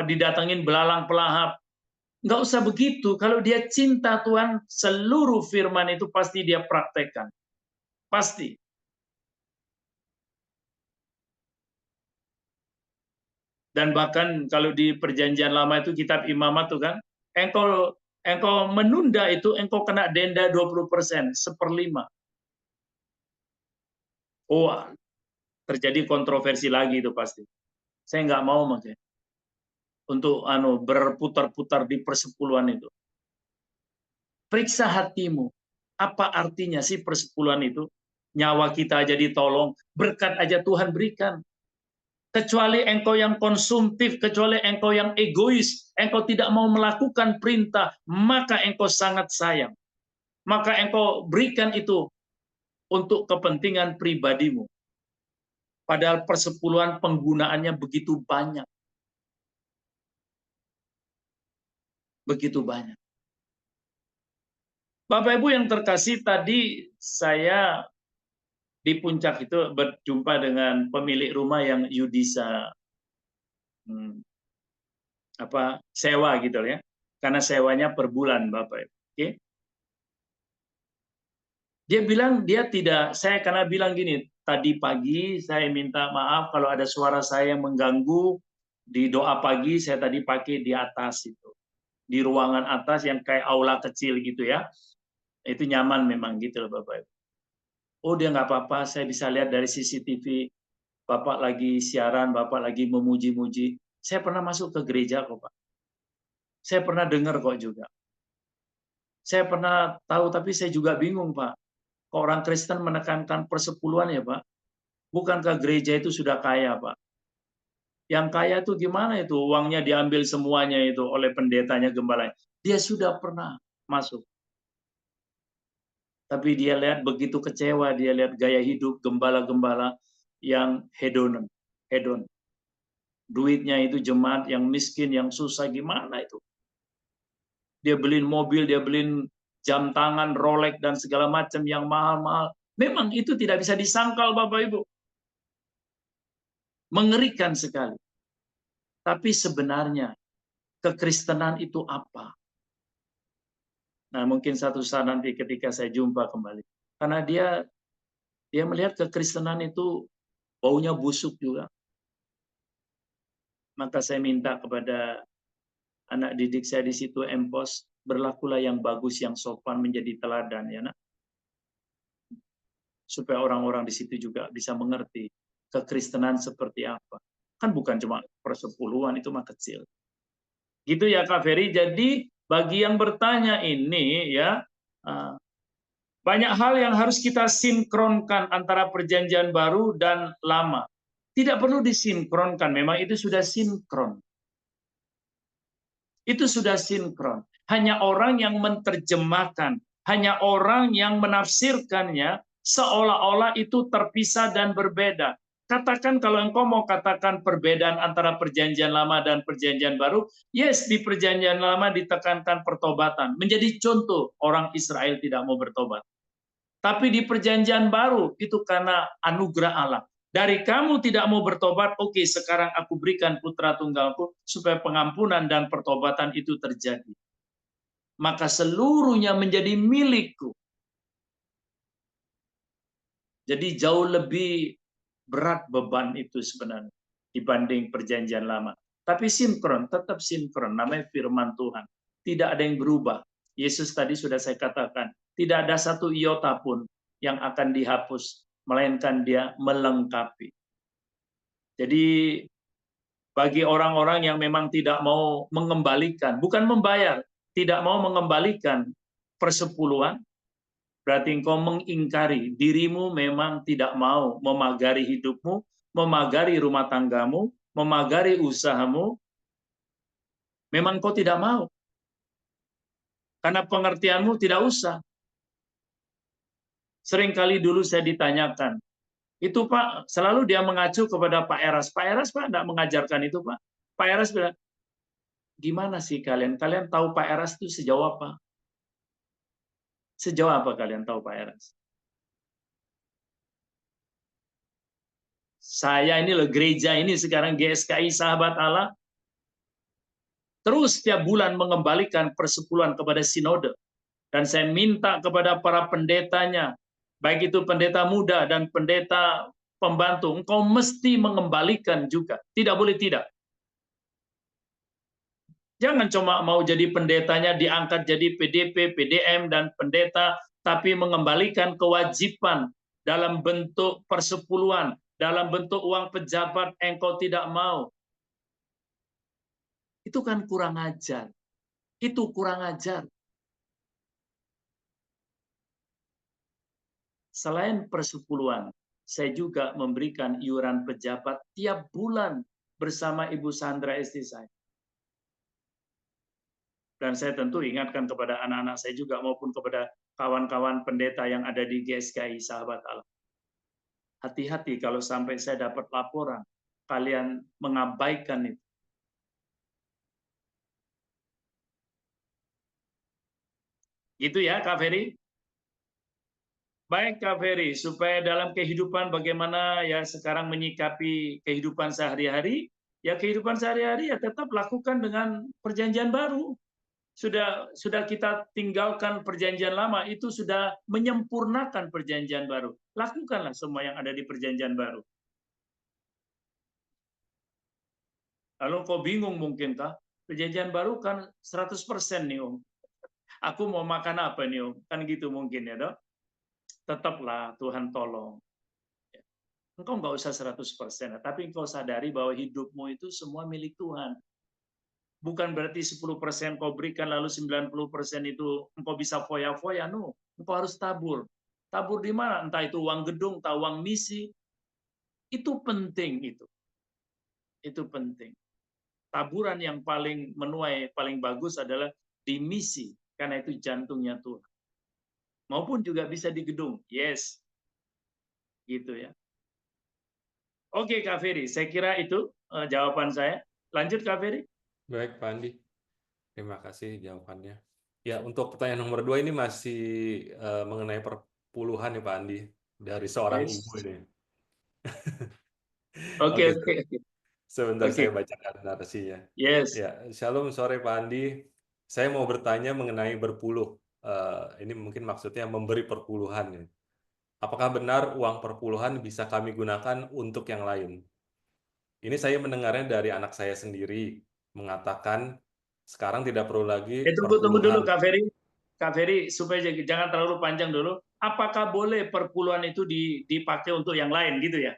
A: didatengin belalang pelahap. Nggak usah begitu. Kalau dia cinta Tuhan, seluruh firman itu pasti dia praktekkan. Pasti. Dan bahkan kalau di perjanjian lama itu kitab Imamat tuh kan, engkau menunda itu, engkau kena denda 20%, 1/5. Oh, terjadi kontroversi lagi itu pasti. Saya nggak mau makanya untuk berputar-putar di persepuluhan itu. Periksa hatimu. Apa artinya sih persepuluhan itu? Nyawa kita aja ditolong, berkat aja Tuhan berikan. Kecuali engkau yang konsumtif, kecuali engkau yang egois, engkau tidak mau melakukan perintah, maka engkau sangat sayang. Maka engkau berikan itu untuk kepentingan pribadimu. Padahal persepuluhan penggunaannya begitu banyak. Begitu banyak. Bapak Ibu yang terkasih, tadi saya di puncak itu berjumpa dengan pemilik rumah yang Yudisa sewa gitu ya. Karena sewanya per bulan Bapak Ibu. Oke. Dia bilang dia tidak, saya karena bilang gini, tadi pagi saya minta maaf kalau ada suara saya yang mengganggu di doa pagi, saya tadi pakai di atas itu. Di ruangan atas yang kayak aula kecil gitu ya. Itu nyaman memang gitu loh Bapak Ibu. Oh dia nggak apa-apa, saya bisa lihat dari CCTV, Bapak lagi siaran, Bapak lagi memuji-muji. Saya pernah masuk ke gereja kok Pak. Saya pernah dengar kok juga. Saya pernah tahu, tapi saya juga bingung Pak. Kok orang Kristen menekankan persepuluhan ya Pak? Bukankah gereja itu sudah kaya Pak? Yang kaya itu gimana itu? Uangnya diambil semuanya itu oleh pendetanya, gembalanya. Dia sudah pernah masuk. Tapi dia lihat begitu kecewa, dia lihat gaya hidup gembala-gembala yang hedon. Duitnya itu jemaat yang miskin, yang susah, gimana itu? Dia beliin mobil, dia beliin jam tangan, Rolex, dan segala macam yang mahal-mahal. Memang itu tidak bisa disangkal Bapak Ibu. Mengerikan sekali. Tapi sebenarnya kekristenan itu apa? Nah, mungkin satu saat nanti ketika saya jumpa kembali. Karena dia melihat kekristenan itu baunya busuk juga. Maka saya minta kepada anak didik saya di situ, Empos, berlakulah yang bagus, yang sopan, menjadi teladan ya nak. Supaya orang-orang di situ juga bisa mengerti kekristenan seperti apa. Kan bukan cuma persepuluhan, itu mah kecil. Gitu ya Kak Ferry. Jadi bagi yang bertanya ini ya, banyak hal yang harus kita sinkronkan antara perjanjian baru dan lama. Tidak perlu disinkronkan, memang itu sudah sinkron. Itu sudah sinkron. Hanya orang yang menerjemahkan, hanya orang yang menafsirkannya seolah-olah itu terpisah dan berbeda. Katakan kalau engkau mau katakan perbedaan antara perjanjian lama dan perjanjian baru, yes, di perjanjian lama ditekankan pertobatan. Menjadi contoh orang Israel tidak mau bertobat. Tapi di perjanjian baru itu karena anugerah Allah. Dari kamu tidak mau bertobat, oke, sekarang aku berikan putra tunggalku supaya pengampunan dan pertobatan itu terjadi. Maka seluruhnya menjadi milikku. Jadi jauh lebih berat beban itu sebenarnya dibanding perjanjian lama. Tapi sinkron, tetap sinkron, namanya firman Tuhan. Tidak ada yang berubah. Yesus tadi sudah saya katakan, tidak ada satu iota pun yang akan dihapus, melainkan dia melengkapi. Jadi bagi orang-orang yang memang tidak mau mengembalikan, bukan membayar, tidak mau mengembalikan persepuluhan, berarti engkau mengingkari dirimu, memang tidak mau memagari hidupmu, memagari rumah tanggamu, memagari usahamu, memang engkau tidak mau. Karena pengertianmu tidak usah. Seringkali dulu saya ditanyakan, itu Pak, selalu dia mengacu kepada Pak Eras. Pak Eras Pak tidak mengajarkan itu Pak. Pak Eras bilang, gimana sih kalian? Kalian tahu Pak Eras itu sejauh apa? Sejauh apa kalian tahu Pak Eras? Saya ini loh, gereja ini sekarang GSKI Sahabat Allah, terus setiap bulan mengembalikan persepuluhan kepada sinode. Dan saya minta kepada para pendetanya, baik itu pendeta muda dan pendeta pembantu, engkau mesti mengembalikan juga. Tidak boleh tidak. Jangan cuma mau jadi pendetanya diangkat jadi PDP, PDM, dan pendeta, tapi mengembalikan kewajiban dalam bentuk persepuluhan, dalam bentuk uang pejabat engkau tidak mau. Itu kan kurang ajar. Itu kurang ajar. Selain persepuluhan, saya juga memberikan iuran pejabat tiap bulan bersama Ibu Sandra istri saya. Dan saya tentu ingatkan kepada anak-anak saya juga maupun kepada kawan-kawan pendeta yang ada di GSKI Sahabat Allah. Hati-hati kalau sampai saya dapat laporan, kalian mengabaikan itu. Gitu ya, Kak Ferry? Baik Kak Ferry, supaya dalam kehidupan bagaimana ya sekarang menyikapi kehidupan sehari-hari, ya kehidupan sehari-hari ya tetap lakukan dengan perjanjian baru. Sudah kita tinggalkan perjanjian lama, itu sudah menyempurnakan perjanjian baru. Lakukanlah semua yang ada di perjanjian baru. Lalu kau bingung mungkin kah? Perjanjian baru kan 100% nih Om. Aku mau makan apa nih Om? Kan gitu mungkin ya dok. Tetaplah Tuhan tolong. Engkau nggak usah 100%, tapi engkau sadari bahwa hidupmu itu semua milik Tuhan. Bukan berarti 10% kau berikan, lalu 90% itu engkau bisa foya-foya. No, engkau harus tabur. Tabur di mana? Entah itu uang gedung, entah uang misi. Itu penting itu. Itu penting. Taburan yang paling menuai, paling bagus adalah di misi. Karena itu jantungnya Tuhan. Maupun juga bisa di gedung. Yes. Gitu ya. Oke Kak Ferry, saya kira itu jawaban saya. Lanjut Kak Ferry.
C: Baik, Pak Andi. Terima kasih jawabannya. Ya, untuk pertanyaan nomor 2 ini masih mengenai perpuluhan ya Pak Andi. Dari seorang
A: Yes.
C: ibu ini.
A: Oke.
C: Sebentar
A: Oke.
C: saya bacakan narasinya.
A: Yes.
C: Ya, Shalom sore Pak Andi. Saya mau bertanya mengenai berpuluh. Ini mungkin maksudnya memberi perpuluhan. Ya. Apakah benar uang perpuluhan bisa kami gunakan untuk yang lain? Ini saya mendengarnya dari anak saya sendiri, mengatakan sekarang tidak perlu lagi
A: Tunggu dulu
C: perpuluhan.
A: Kak Ferry. Kak Ferry, supaya jangan terlalu panjang dulu. Apakah boleh perpuluhan itu dipakai untuk yang lain gitu ya?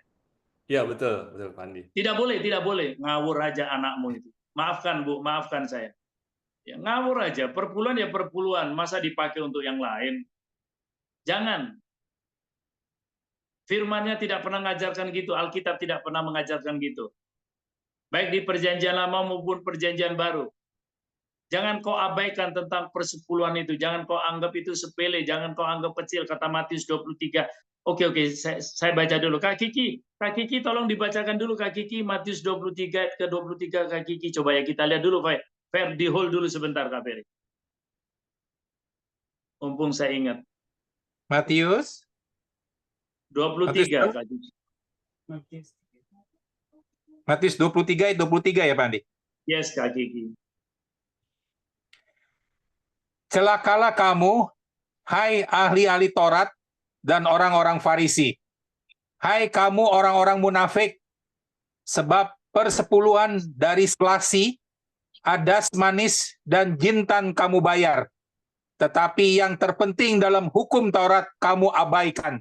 C: Ya, betul Pak Andi.
A: Tidak boleh. Ngawur aja anakmu itu. Maafkan Bu, maafkan saya. Ya, ngawur aja. Perpuluhan ya perpuluhan. Masa dipakai untuk yang lain? Jangan. Firman-Nya tidak pernah mengajarkan gitu. Alkitab tidak pernah mengajarkan gitu. Baik di perjanjian lama maupun perjanjian baru. Jangan kau abaikan tentang persepuluhan itu. Jangan kau anggap itu sepele. Jangan kau anggap kecil. Kata Matius 23. Oke, saya baca dulu. Kak Kiki tolong dibacakan dulu Kak Kiki. Matius 23 ke 23 Kak Kiki. Coba ya kita lihat dulu. Fer, di hold dulu sebentar Kak Ferry. Mumpung saya ingat.
B: Matius
A: 23 Kak Kiki.
B: Matius 23 ayat 23 ya Pak Andi?
A: Yes Kak Kiki.
B: Celakalah kamu, hai ahli-ahli Taurat dan orang-orang Farisi. Hai kamu orang-orang munafik, sebab persepuluhan dari selasi, adas manis, dan jintan kamu bayar. Tetapi yang terpenting dalam hukum Taurat kamu abaikan,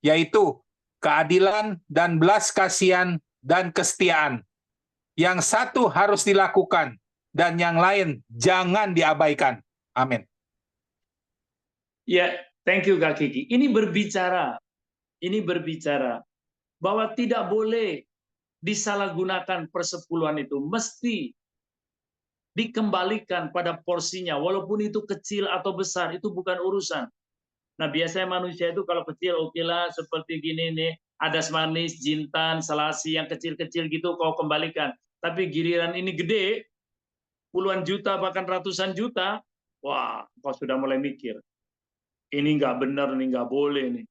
B: yaitu keadilan dan belas kasihan dan kesetiaan. Yang satu harus dilakukan, dan yang lain jangan diabaikan. Amin.
A: Ya, thank you Kak Kiki. Ini berbicara bahwa tidak boleh disalahgunakan persepuluhan itu. Mesti dikembalikan pada porsinya, walaupun itu kecil atau besar, itu bukan urusan. Nah, biasanya manusia itu kalau kecil, oke lah, seperti gini nih, adas manis, jintan, selasi, yang kecil-kecil gitu kau kembalikan. Tapi giliran ini gede, puluhan juta, bahkan ratusan juta, wah, kau sudah mulai mikir. Ini nggak benar, ini nggak boleh nih.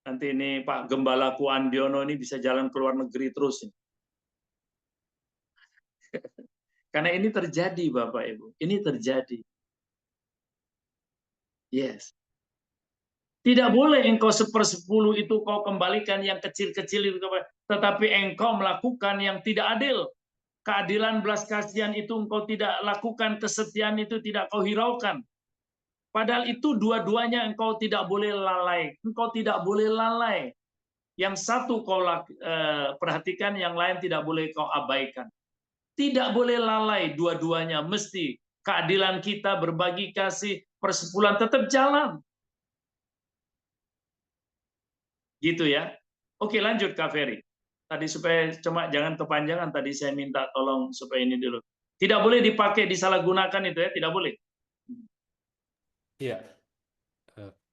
A: Nanti ini Pak Gembalaku Andiono ini bisa jalan ke luar negeri terus. Karena ini terjadi Bapak Ibu. Ini terjadi. Yes. Tidak boleh engkau 1/10 itu kau kembalikan yang kecil-kecil itu, tetapi engkau melakukan yang tidak adil. Keadilan belas kasihan itu engkau tidak lakukan, kesetiaan itu tidak kau hiraukan. Padahal itu dua-duanya engkau tidak boleh lalai. Engkau tidak boleh lalai. Yang satu kau perhatikan, yang lain tidak boleh kau abaikan. Tidak boleh lalai dua-duanya. Mesti keadilan kita, berbagi kasih, persepuluhan tetap jalan. Gitu ya. Oke, lanjut Kak Ferry. Tadi supaya cuma jangan kepanjangan, tadi saya minta tolong supaya ini dulu. Tidak boleh dipakai, disalahgunakan itu ya, tidak boleh.
C: Iya.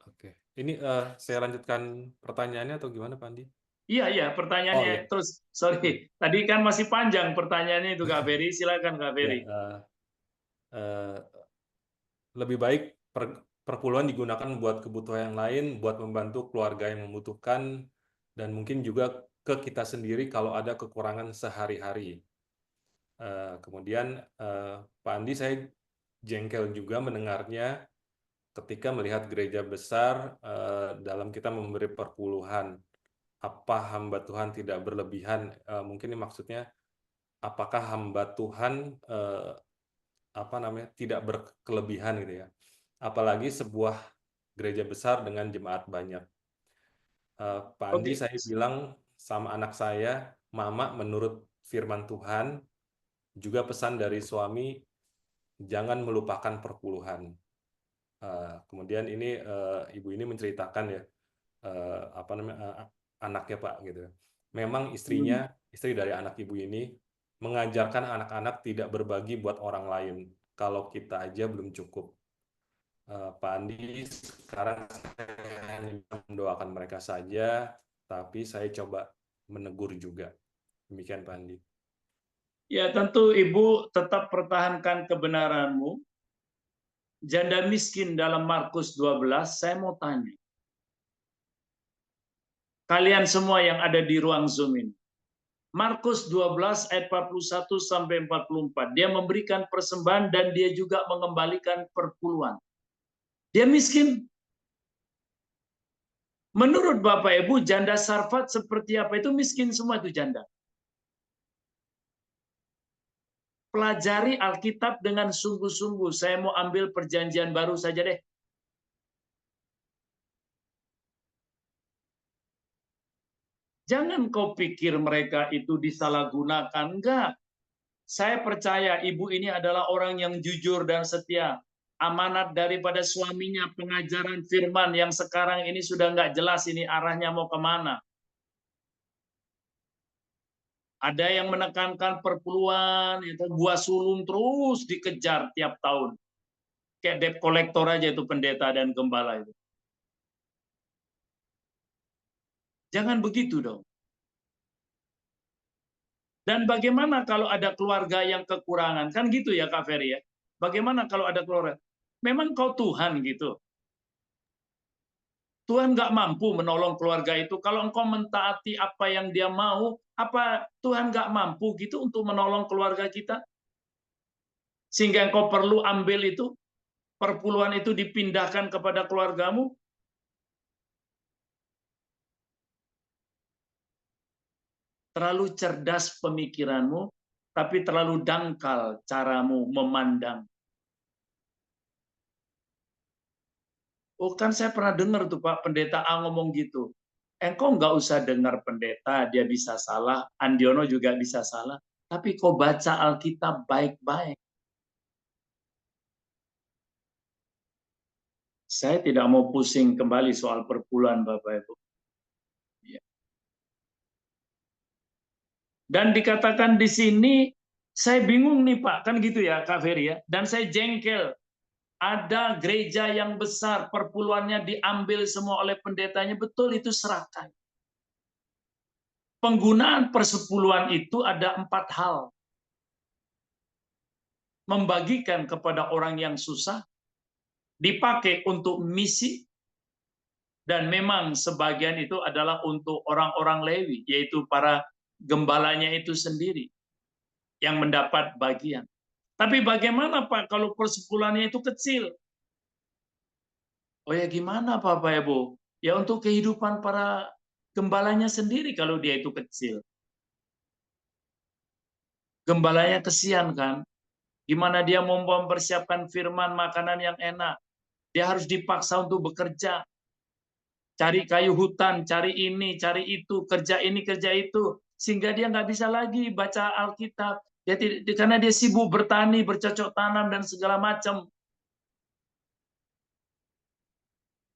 C: Oke. Ini saya lanjutkan pertanyaannya atau gimana, Pak Andi?
A: Iya,
C: Oh
A: pertanyaannya.
C: iya.
A: Terus, sorry, tadi kan masih panjang pertanyaannya itu Kak Ferry. Silakan Kak
C: Ya,
A: Ferry.
C: lebih baik perpuluhan digunakan buat kebutuhan yang lain, buat membantu keluarga yang membutuhkan, dan mungkin juga ke kita sendiri kalau ada kekurangan sehari-hari. Kemudian Pak Andi, saya jengkel juga mendengarnya ketika melihat gereja besar dalam kita memberi perpuluhan. Apa hamba Tuhan tidak berlebihan? Mungkin ini maksudnya, apakah hamba Tuhan tidak berkelebihan gitu ya? Apalagi sebuah gereja besar dengan jemaat banyak. Pak Andi,
A: Oke.
C: saya bilang sama anak saya, Mama, menurut firman Tuhan, juga pesan dari suami, jangan melupakan perpuluhan. Kemudian ini ibu ini menceritakan ya, anaknya Pak gitu. Memang istrinya, istri dari anak ibu ini, mengajarkan anak-anak tidak berbagi buat orang lain. Kalau kita aja belum cukup. Pak Andi, sekarang saya hanya mendoakan mereka saja, tapi saya coba menegur juga. Demikian Pak Andi.
A: Ya, tentu Ibu tetap pertahankan kebenaranmu. Janda miskin dalam Markus 12, saya mau tanya. Kalian semua yang ada di ruang Zoom ini. Markus 12 ayat 41 sampai 44. Dia memberikan persembahan dan dia juga mengembalikan perpuluhan. Dia miskin. Menurut Bapak Ibu, janda Sarfat seperti apa? Itu miskin semua itu janda. Pelajari Alkitab dengan sungguh-sungguh. Saya mau ambil perjanjian baru saja deh. Jangan kau pikir mereka itu disalahgunakan. Enggak. Saya percaya ibu ini adalah orang yang jujur dan setia. Amanat daripada suaminya, pengajaran firman yang sekarang ini sudah nggak jelas ini arahnya mau kemana. Ada yang menekankan perpuluhan, itu buah sulung terus dikejar tiap tahun. Kayak debt collector aja itu pendeta dan gembala itu. Jangan begitu dong. Dan bagaimana kalau ada keluarga yang kekurangan? Kan gitu ya Kak Ferry ya. Bagaimana kalau ada keluarga? Memang kau Tuhan gitu. Tuhan nggak mampu menolong keluarga itu. Kalau engkau mentaati apa yang dia mau, apa Tuhan nggak mampu gitu untuk menolong keluarga kita? Sehingga engkau perlu ambil itu, perpuluhan itu dipindahkan kepada keluargamu? Terlalu cerdas pemikiranmu, tapi terlalu dangkal caramu memandang. Oh kan saya pernah dengar tuh Pak, pendeta A ngomong gitu. Engkau nggak usah dengar pendeta, dia bisa salah, Andiono juga bisa salah. Tapi kau baca Alkitab baik-baik. Saya tidak mau pusing kembali soal perpuluhan Bapak Ibu. Dan dikatakan di sini, saya bingung nih Pak, kan gitu ya Kak Ferry ya. Dan saya jengkel. Ada gereja yang besar, perpuluhannya diambil semua oleh pendetanya, betul itu serahkan. Penggunaan persepuluhan itu ada 4 hal. Membagikan kepada orang yang susah, dipakai untuk misi, Dan memang sebagian itu adalah untuk orang-orang Lewi, yaitu para gembalanya itu sendiri yang mendapat bagian. Tapi bagaimana Pak kalau persepuluhannya itu kecil? Oh ya gimana Bapak Ibu? Ya untuk kehidupan para gembalanya sendiri kalau dia itu kecil. Gembalanya kesian kan? Gimana dia mau mempersiapkan firman makanan yang enak? Dia harus dipaksa untuk bekerja. Cari kayu hutan, cari ini, cari itu, kerja ini, kerja itu. Sehingga dia nggak bisa lagi baca Alkitab. Karena dia sibuk bertani, bercocok tanam, dan segala macam.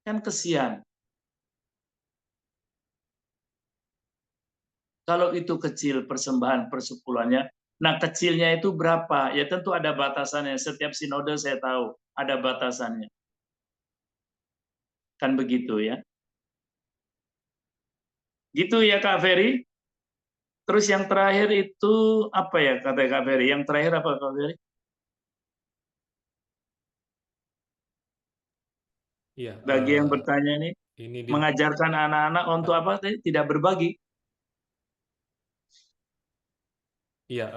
A: Kan kesian. Kalau itu kecil persembahan persepuluhannya, nah kecilnya itu berapa? Ya tentu ada batasannya. Setiap sinode saya tahu ada batasannya. Kan begitu ya. Gitu ya Kak Ferry. Terus yang terakhir itu apa ya kata Kak Ferry? Yang terakhir apa Kak Ferry?
C: Iya,
A: Bagi yang bertanya ini,
C: ini
A: mengajarkan anak-anak untuk apa? Tidak berbagi.
C: iya,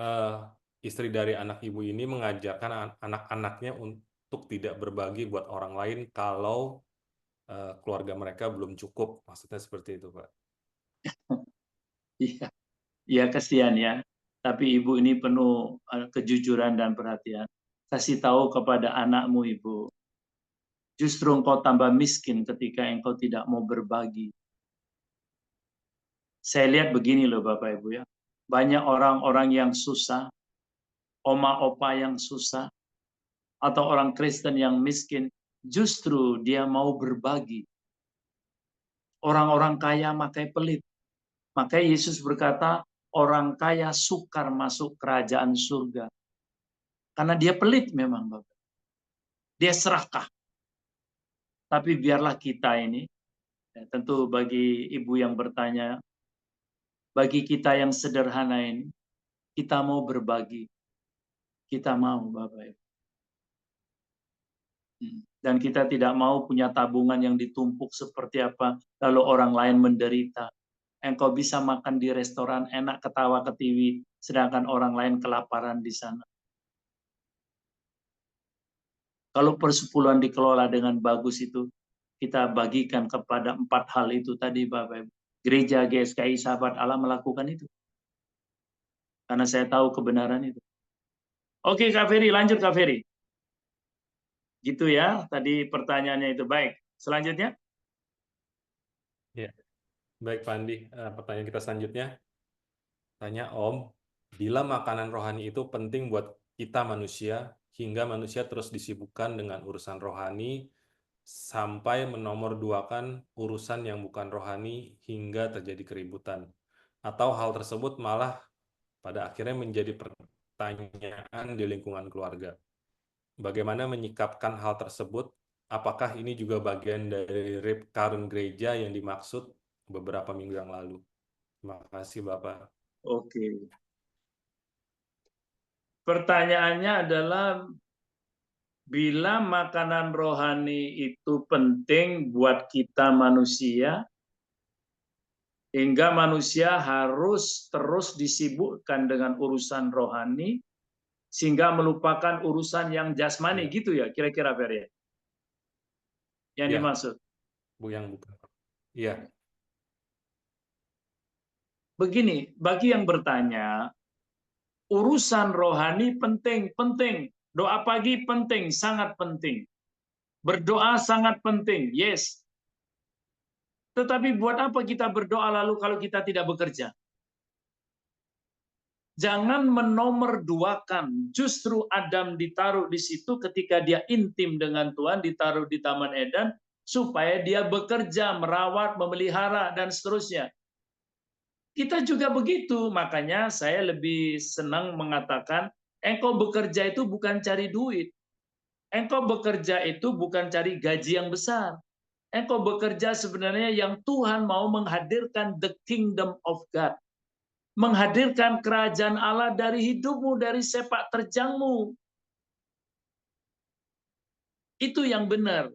C: istri dari anak ibu ini mengajarkan anak-anaknya untuk tidak berbagi buat orang lain kalau keluarga mereka belum cukup. Maksudnya seperti itu, Pak.
A: Iya, iya kasihan ya. Tapi ibu ini penuh kejujuran dan perhatian. Kasih tahu kepada anakmu ibu, justru engkau tambah miskin ketika engkau tidak mau berbagi. Saya lihat begini loh Bapak Ibu ya. Banyak orang-orang yang susah, oma opa yang susah, atau orang Kristen yang miskin, justru dia mau berbagi. Orang-orang kaya makai pelit. Makanya Yesus berkata, orang kaya sukar masuk kerajaan surga. Karena dia pelit memang Bapak. Dia serakah. Tapi biarlah kita ini, tentu bagi ibu yang bertanya, bagi kita yang sederhana ini, kita mau berbagi. Kita mau Bapak Ibu. Dan kita tidak mau punya tabungan yang ditumpuk seperti apa, lalu orang lain menderita. Engkau bisa makan di restoran enak ketawa ketiwi, sedangkan orang lain kelaparan di sana. Kalau persepuluhan dikelola dengan bagus itu, kita bagikan kepada 4 hal itu tadi Bapak Ibu. Gereja GSKI Sahabat Allah melakukan itu. Karena saya tahu kebenaran itu. Oke Kak Ferry, lanjut Kak Ferry. Gitu ya, tadi pertanyaannya itu. Baik, selanjutnya.
C: Ya, baik Pak Andi. Pertanyaan kita selanjutnya. Tanya Om, bila makanan rohani itu penting buat kita manusia, hingga manusia terus disibukkan dengan urusan rohani, sampai menomorduakan urusan yang bukan rohani hingga terjadi keributan. Atau hal tersebut malah pada akhirnya menjadi pertanyaan di lingkungan keluarga. Bagaimana menyikapkan hal tersebut? Apakah ini juga bagian dari rip current gereja yang dimaksud beberapa minggu yang lalu? Terima kasih Bapak.
A: Oke. Pertanyaannya adalah, bila makanan rohani itu penting buat kita manusia, hingga manusia harus terus disibukkan dengan urusan rohani, sehingga melupakan urusan yang jasmani,
C: Ya.
A: gitu ya, kira-kira Ferry? Yang
C: Ya.
A: dimaksud.
C: Bu yang bukan. Iya.
A: Begini, bagi yang bertanya, urusan rohani penting. Doa pagi penting, sangat penting. Berdoa sangat penting, yes. Tetapi buat apa kita berdoa lalu kalau kita tidak bekerja? Jangan menomorduakan. Justru Adam ditaruh di situ ketika dia intim dengan Tuhan, ditaruh di Taman Eden, supaya dia bekerja, merawat, memelihara, dan seterusnya. Kita juga begitu, makanya saya lebih senang mengatakan, engkau bekerja itu bukan cari duit. Engkau bekerja itu bukan cari gaji yang besar. Engkau bekerja sebenarnya yang Tuhan mau menghadirkan the kingdom of God. Menghadirkan kerajaan Allah dari hidupmu, dari sepak terjangmu. Itu yang benar.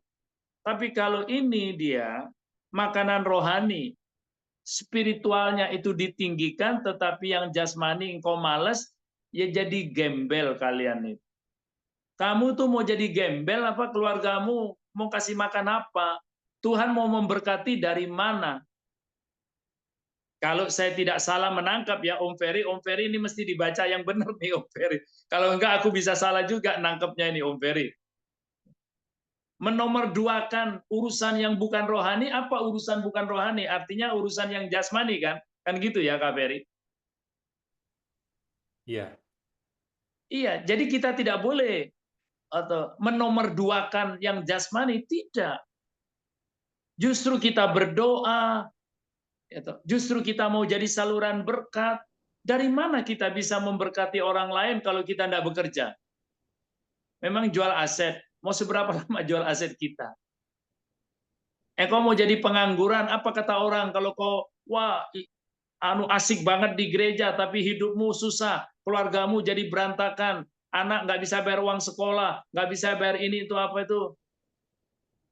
A: Tapi kalau ini dia makanan rohani. Spiritualnya itu ditinggikan, tetapi yang jasmani engkau males, ya jadi gembel kalian itu. Kamu tuh mau jadi gembel apa, keluargamu mau kasih makan apa? Tuhan mau memberkati dari mana? Kalau saya tidak salah menangkap ya Om Ferry ini mesti dibaca yang benar nih Om Ferry. Kalau enggak aku bisa salah juga nangkepnya ini Om Ferry. Menomorduakan urusan yang bukan rohani, apa urusan bukan rohani? Artinya urusan yang jasmani kan? Kan gitu ya Kak Ferry?
C: Iya.
A: Iya, jadi kita tidak boleh atau menomorduakan yang jasmani, tidak. Justru kita berdoa, justru kita mau jadi saluran berkat. Dari mana kita bisa memberkati orang lain kalau kita tidak bekerja? Memang jual aset, mau seberapa lama jual aset kita? Kau mau jadi pengangguran, apa kata orang kalau kau wah asik banget di gereja tapi hidupmu susah, keluargamu jadi berantakan, anak nggak bisa bayar uang sekolah, nggak bisa bayar ini itu apa itu.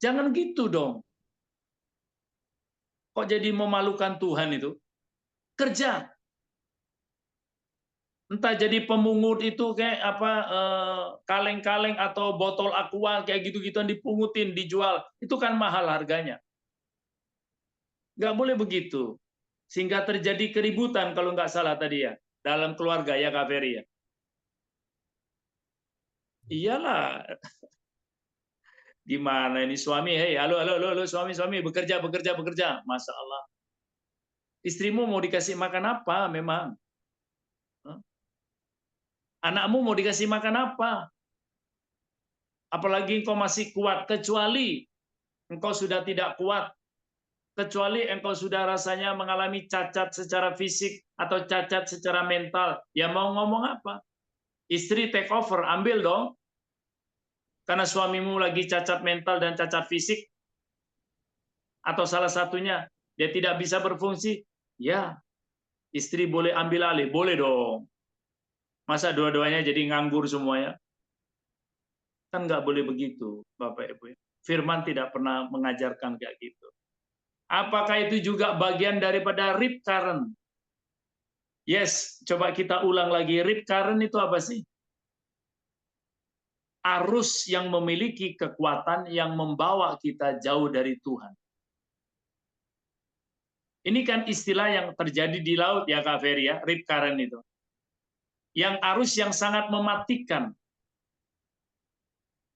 A: Jangan gitu dong. Kok jadi memalukan Tuhan itu? Kerja. Entah jadi pemungut itu kayak apa kaleng-kaleng atau botol aqua kayak gitu-gituan dipungutin, dijual. Itu kan mahal harganya. Nggak boleh begitu. Sehingga terjadi keributan kalau nggak salah tadi ya. Dalam keluarga ya Kak Ferry ya. Iyalah. Gimana ini suami, hei, halo, suami, bekerja, Masya Allah. Istrimu mau dikasih makan apa memang? Anakmu mau dikasih makan apa? Apalagi engkau masih kuat, kecuali engkau sudah tidak kuat, kecuali engkau sudah rasanya mengalami cacat secara fisik atau cacat secara mental. Ya mau ngomong apa? Istri take over, ambil dong. Karena suamimu lagi cacat mental dan cacat fisik, atau salah satunya dia tidak bisa berfungsi, ya istri boleh ambil alih, boleh dong. Masa dua-duanya jadi nganggur semuanya? Kan nggak boleh begitu, Bapak Ibu. Firman tidak pernah mengajarkan kayak gitu. Apakah itu juga bagian daripada rip current? Yes, coba kita ulang lagi. Rip current itu apa sih? Arus yang memiliki kekuatan yang membawa kita jauh dari Tuhan. Ini kan istilah yang terjadi di laut ya Kak Ferry ya, rip current itu. Yang arus yang sangat mematikan.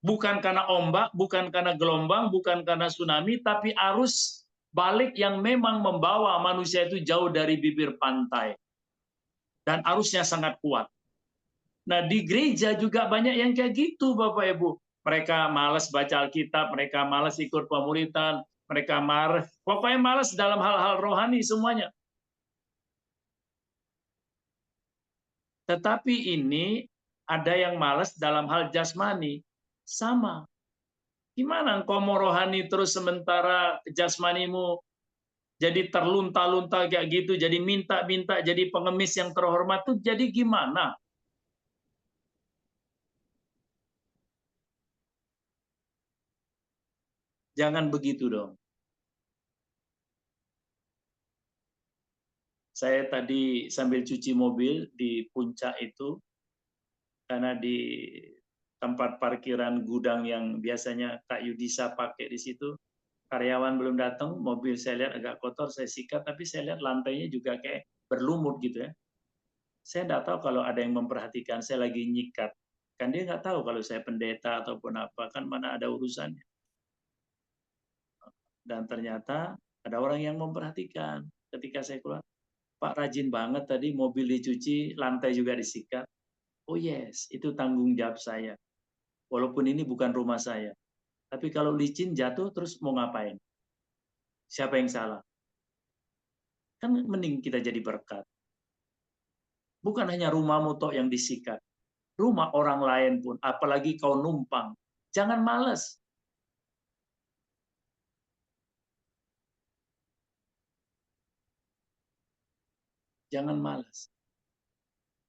A: Bukan karena ombak, bukan karena gelombang, bukan karena tsunami, tapi arus balik yang memang membawa manusia itu jauh dari bibir pantai. Dan arusnya sangat kuat. Nah, di gereja juga banyak yang kayak gitu, Bapak Ibu. Mereka malas baca Alkitab, mereka malas ikut pemuritan, mereka marah. Pokoknya malas dalam hal-hal rohani semuanya. Tetapi ini ada yang malas dalam hal jasmani. Sama. Gimana engkau mau rohani terus sementara jasmanimu jadi terlunta-lunta kayak gitu, jadi minta-minta, jadi pengemis yang terhormat tuh jadi gimana? Jangan begitu dong. Saya tadi sambil cuci mobil di puncak itu, karena di tempat parkiran gudang yang biasanya Kak Yudisa pakai di situ, karyawan belum datang, mobil saya lihat agak kotor, saya sikat, tapi saya lihat lantainya juga kayak berlumut gitu ya. Saya nggak tahu kalau ada yang memperhatikan, saya lagi nyikat. Kan dia nggak tahu kalau saya pendeta ataupun apa, kan mana ada urusannya. Dan ternyata ada orang yang memperhatikan ketika saya keluar. Pak rajin banget tadi mobil dicuci, lantai juga disikat. Oh yes, itu tanggung jawab saya. Walaupun ini bukan rumah saya. Tapi kalau licin jatuh terus mau ngapain? Siapa yang salah? Kan mending kita jadi berkat. Bukan hanya rumahmu toh yang disikat. Rumah orang lain pun, apalagi kau numpang. Jangan males. Jangan malas.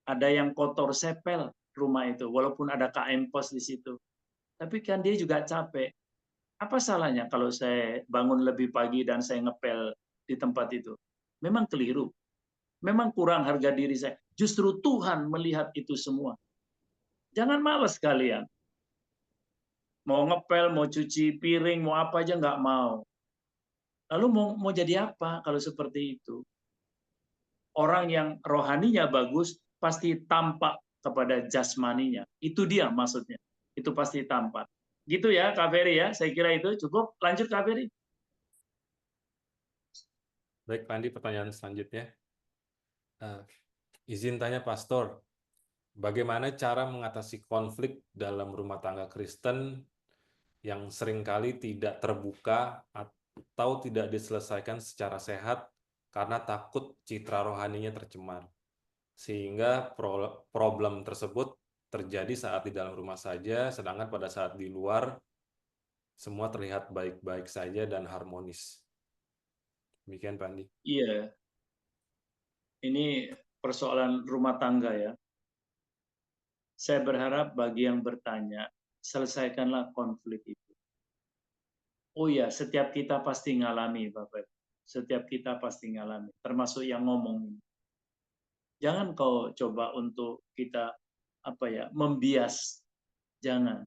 A: Ada yang kotor sepel rumah itu, walaupun ada KM Pos di situ. Tapi kan dia juga capek. Apa salahnya kalau saya bangun lebih pagi dan saya ngepel di tempat itu? Memang keliru. Memang kurang harga diri saya. Justru Tuhan melihat itu semua. Jangan malas kalian. Mau ngepel, mau cuci piring, mau apa aja nggak mau. Lalu mau jadi apa kalau seperti itu? Orang yang rohaninya bagus pasti tampak kepada jasmaninya. Itu dia maksudnya. Itu pasti tampak. Gitu ya Kak Ferry ya. Saya kira itu cukup. Lanjut Kak Ferry.
C: Baik, Pak Andi, pertanyaan selanjutnya. Izin tanya, Pastor, bagaimana cara mengatasi konflik dalam rumah tangga Kristen yang seringkali tidak terbuka atau tidak diselesaikan secara sehat karena takut citra rohaninya tercemar? Sehingga problem tersebut terjadi saat di dalam rumah saja, sedangkan pada saat di luar semua terlihat baik-baik saja dan harmonis. Demikian, Pak Andi.
A: Iya, ini persoalan rumah tangga ya. Saya berharap bagi yang bertanya, selesaikanlah konflik itu. Oh ya, setiap kita pasti ngalami, Bapak. Setiap kita pasti ngalami, termasuk yang ngomong. Jangan kau coba untuk kita membias. Jangan.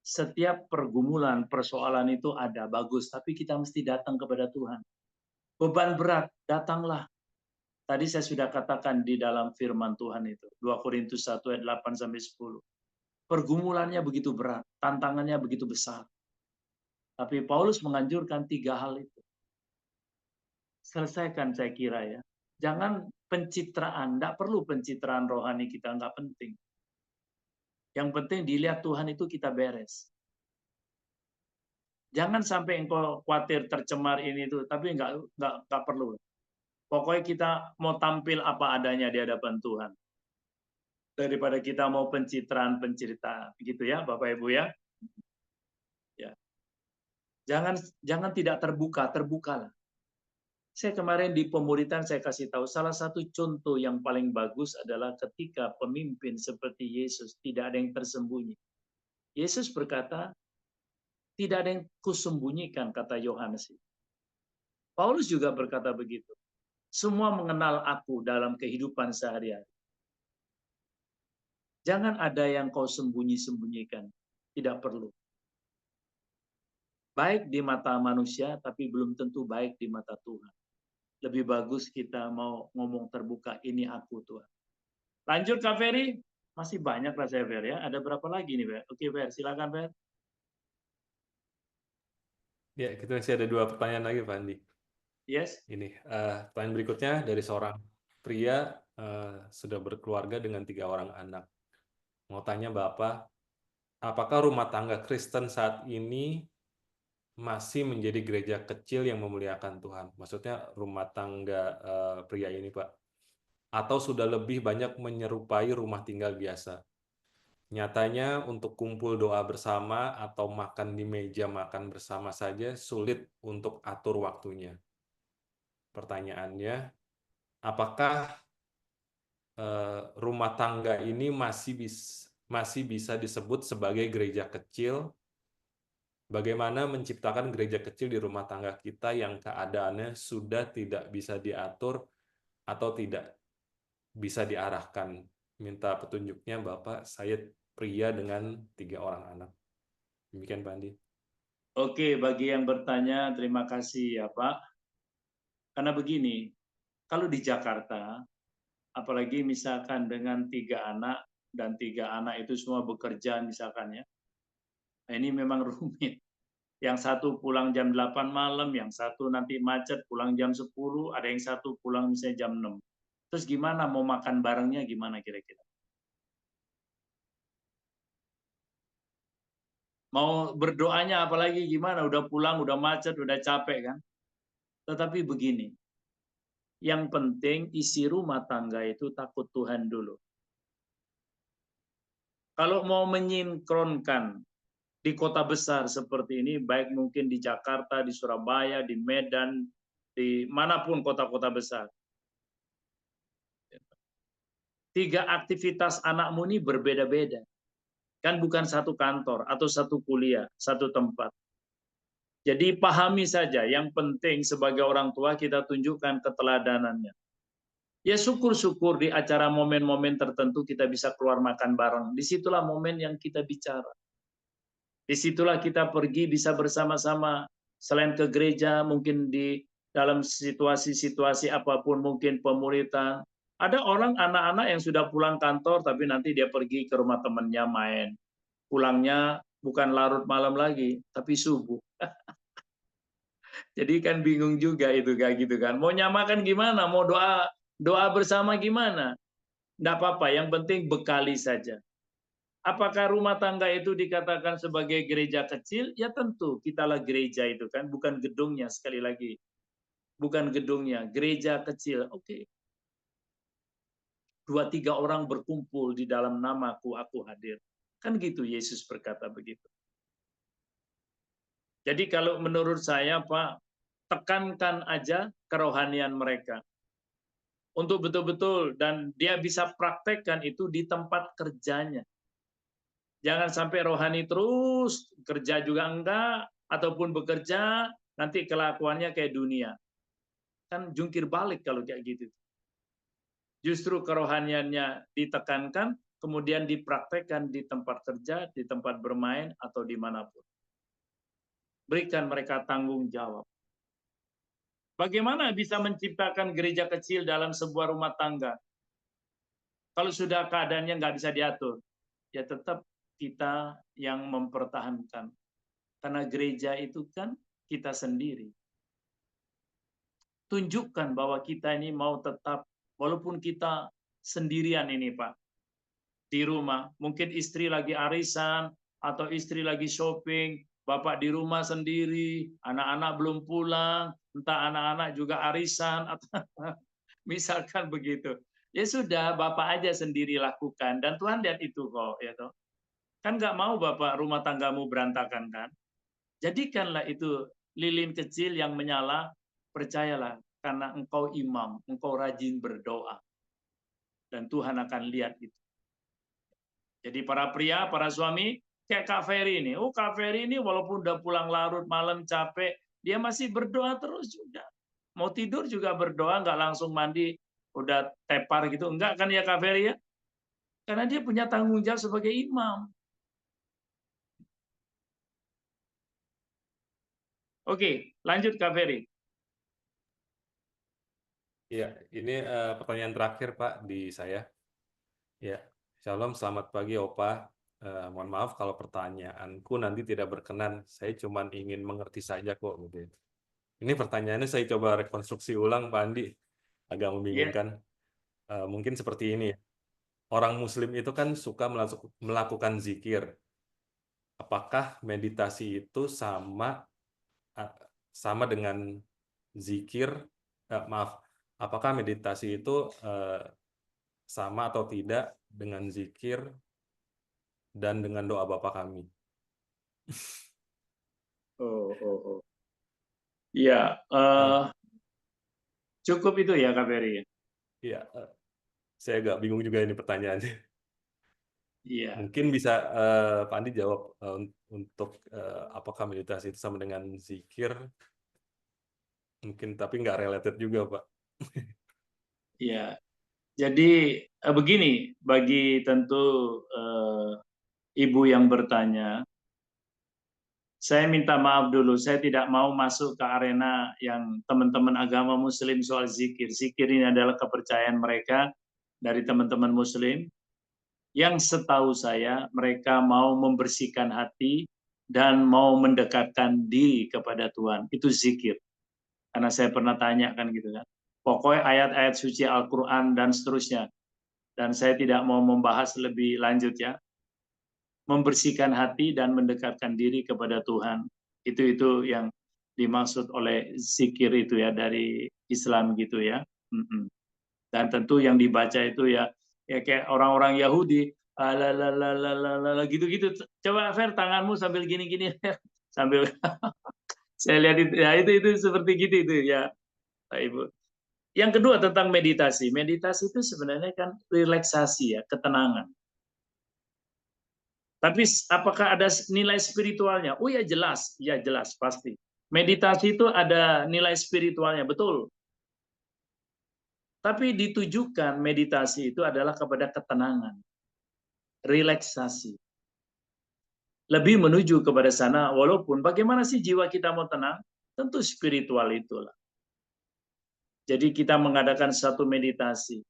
A: Setiap pergumulan, persoalan itu ada bagus, tapi kita mesti datang kepada Tuhan. Beban berat, datanglah. Tadi saya sudah katakan di dalam firman Tuhan itu, 2 Korintus 1 ayat 8 sampai 10. Pergumulannya begitu berat, tantangannya begitu besar. Tapi Paulus menganjurkan 3 hal itu. Selesaikan saya kira ya. Jangan pencitraan, tidak perlu pencitraan rohani kita, nggak penting. Yang penting dilihat Tuhan itu kita beres. Jangan sampai engkau khawatir tercemar ini itu, tapi nggak perlu. Pokoknya kita mau tampil apa adanya di hadapan Tuhan. Daripada kita mau pencitraan, gitu ya, Bapak Ibu ya. Ya. Jangan tidak terbuka, terbukalah. Saya kemarin di pemuritan saya kasih tahu salah satu contoh yang paling bagus adalah ketika pemimpin seperti Yesus tidak ada yang tersembunyi. Yesus berkata, tidak ada yang kusembunyikan, kata Yohanes. Paulus juga berkata begitu. Semua mengenal aku dalam kehidupan sehari-hari. Jangan ada yang kau sembunyi-sembunyikan. Tidak perlu. Baik di mata manusia, tapi belum tentu baik di mata Tuhan. Lebih bagus kita mau ngomong terbuka, ini aku Tuhan. Lanjut Kak Ferry. Masih banyak lah saya Fer ya. Ada berapa lagi nih Fer? Oke Fer, silakan Fer.
C: Ya, kita masih ada 2 pertanyaan lagi, Pak Andi.
A: Yes.
C: Ini pertanyaan berikutnya dari seorang pria sudah berkeluarga dengan 3 orang anak. Mau tanya Bapak, apakah rumah tangga Kristen saat ini masih menjadi gereja kecil yang memuliakan Tuhan? Maksudnya rumah tangga pria ini, Pak. Atau sudah lebih banyak menyerupai rumah tinggal biasa? Nyatanya untuk kumpul doa bersama atau makan di meja makan bersama saja sulit untuk atur waktunya. Pertanyaannya, apakah rumah tangga ini masih bisa disebut sebagai gereja kecil? Bagaimana menciptakan gereja kecil di rumah tangga kita yang keadaannya sudah tidak bisa diatur atau tidak bisa diarahkan? Minta petunjuknya Bapak, saya pria dengan 3 orang anak. Demikian Pak Andi.
A: Oke, bagi yang bertanya terima kasih ya Pak. Karena begini, kalau di Jakarta, apalagi misalkan dengan 3 anak dan 3 anak itu semua bekerja misalkan ya. Nah, ini memang rumit. Yang satu pulang jam 8 malam, yang satu nanti macet pulang jam 10, ada yang satu pulang misalnya jam 6. Terus gimana mau makan barengnya gimana kira-kira? Mau berdoanya apalagi gimana? Udah pulang, udah macet, udah capek kan? Tetapi begini, yang penting isi rumah tangga itu takut Tuhan dulu. Kalau mau menyinkronkan di kota besar seperti ini, baik mungkin di Jakarta, di Surabaya, di Medan, di manapun kota-kota besar. 3 aktivitas anakmu ini berbeda-beda. Kan bukan satu kantor atau satu kuliah, satu tempat. Jadi pahami saja, yang penting sebagai orang tua kita tunjukkan keteladanannya. Ya syukur-syukur di acara momen-momen tertentu kita bisa keluar makan bareng. Disitulah momen yang kita bicara. Disitulah kita pergi bisa bersama-sama. Selain ke gereja, mungkin di dalam situasi-situasi apapun, mungkin pemuritan. Ada orang, anak-anak yang sudah pulang kantor, tapi nanti dia pergi ke rumah temannya main. Pulangnya bukan larut malam lagi, tapi subuh. Jadi kan bingung juga itu kayak gitu kan. Mau nyamakan gimana? Mau doa bersama gimana? Enggak apa-apa, yang penting bekali saja. Apakah rumah tangga itu dikatakan sebagai gereja kecil? Ya tentu, kitalah gereja itu kan, bukan gedungnya sekali lagi. Bukan gedungnya, gereja kecil. Oke. 2-3 orang berkumpul di dalam namaku, aku hadir. Kan gitu Yesus berkata begitu. Jadi kalau menurut saya Pak, tekankan aja kerohanian mereka. Untuk betul-betul, dan dia bisa praktekkan itu di tempat kerjanya. Jangan sampai rohani terus, kerja juga enggak, ataupun bekerja, nanti kelakuannya kayak dunia. Kan jungkir balik kalau kayak gitu. Justru kerohaniannya ditekankan, kemudian dipraktekkan di tempat kerja, di tempat bermain, atau dimanapun. Berikan mereka tanggung jawab. Bagaimana bisa menciptakan gereja kecil dalam sebuah rumah tangga? Kalau sudah keadaannya nggak bisa diatur, ya tetap kita yang mempertahankan. Karena gereja itu kan kita sendiri. Tunjukkan bahwa kita ini mau tetap, walaupun kita sendirian ini Pak, di rumah. Mungkin istri lagi arisan, atau istri lagi shopping, bapak di rumah sendiri, anak-anak belum pulang, entah anak-anak juga arisan, atau misalkan begitu. Ya sudah, bapak aja sendiri lakukan, dan Tuhan lihat itu kok. Ya toh. Kan nggak mau bapak rumah tanggamu berantakan kan? Jadikanlah itu lilin kecil yang menyala, percayalah, karena engkau imam, engkau rajin berdoa. Dan Tuhan akan lihat itu. Jadi para pria, para suami, kayak Kak Ferry ini. Oh, Kak Ferry ini walaupun udah pulang larut malam capek, dia masih berdoa terus juga. Mau tidur juga berdoa, nggak langsung mandi, udah tepar gitu. Enggak kan ya Kak Ferry ya? Karena dia punya tanggung jawab sebagai imam. Oke, lanjut Kak Ferry.
C: Ya, ini pertanyaan terakhir Pak di saya. Ya, Shalom, selamat pagi Opa. Mohon maaf kalau pertanyaanku nanti tidak berkenan. Saya cuma ingin mengerti saja kok. Gitu. Ini pertanyaannya saya coba rekonstruksi ulang Pak Andi. Agak membingungkan. Mungkin seperti ini. Orang Muslim itu kan suka melakukan zikir. Apakah meditasi itu sama dengan zikir? Maaf, apakah meditasi itu sama atau tidak dengan zikir dan dengan doa Bapa kami?
A: Iya, cukup itu ya Kak Ferry.
C: Iya, saya agak bingung juga ini pertanyaannya.
A: Iya.
C: Mungkin bisa Pak Andi jawab untuk apakah meditasi itu sama dengan zikir? Mungkin, tapi nggak related juga, Pak.
A: Iya. Jadi begini, bagi tentu ibu yang bertanya, saya minta maaf dulu, saya tidak mau masuk ke arena yang teman-teman agama Muslim soal zikir. Zikir ini adalah kepercayaan mereka dari teman-teman Muslim, yang setahu saya mereka mau membersihkan hati dan mau mendekatkan diri kepada Tuhan. Itu zikir. Karena saya pernah tanya kan gitu kan. Pokoknya ayat-ayat suci Al-Quran dan seterusnya. Dan saya tidak mau membahas lebih lanjut ya. Membersihkan hati dan mendekatkan diri kepada Tuhan. Itu yang dimaksud oleh zikir itu ya dari Islam gitu ya. Dan tentu yang dibaca itu ya kayak orang-orang Yahudi, gitu-gitu. Coba Fer, tanganmu sambil gini-gini, sambil saya lihat itu ya, itu seperti gitu itu ya Pak Ibu. Yang kedua tentang meditasi. Meditasi itu sebenarnya kan relaksasi ya, ketenangan. Tapi apakah ada nilai spiritualnya? Oh ya jelas pasti. Meditasi itu ada nilai spiritualnya, betul. Tapi ditujukan meditasi itu adalah kepada ketenangan, relaksasi. Lebih menuju kepada sana, walaupun bagaimana sih jiwa kita mau tenang? Tentu spiritual itulah. Jadi kita mengadakan satu meditasi.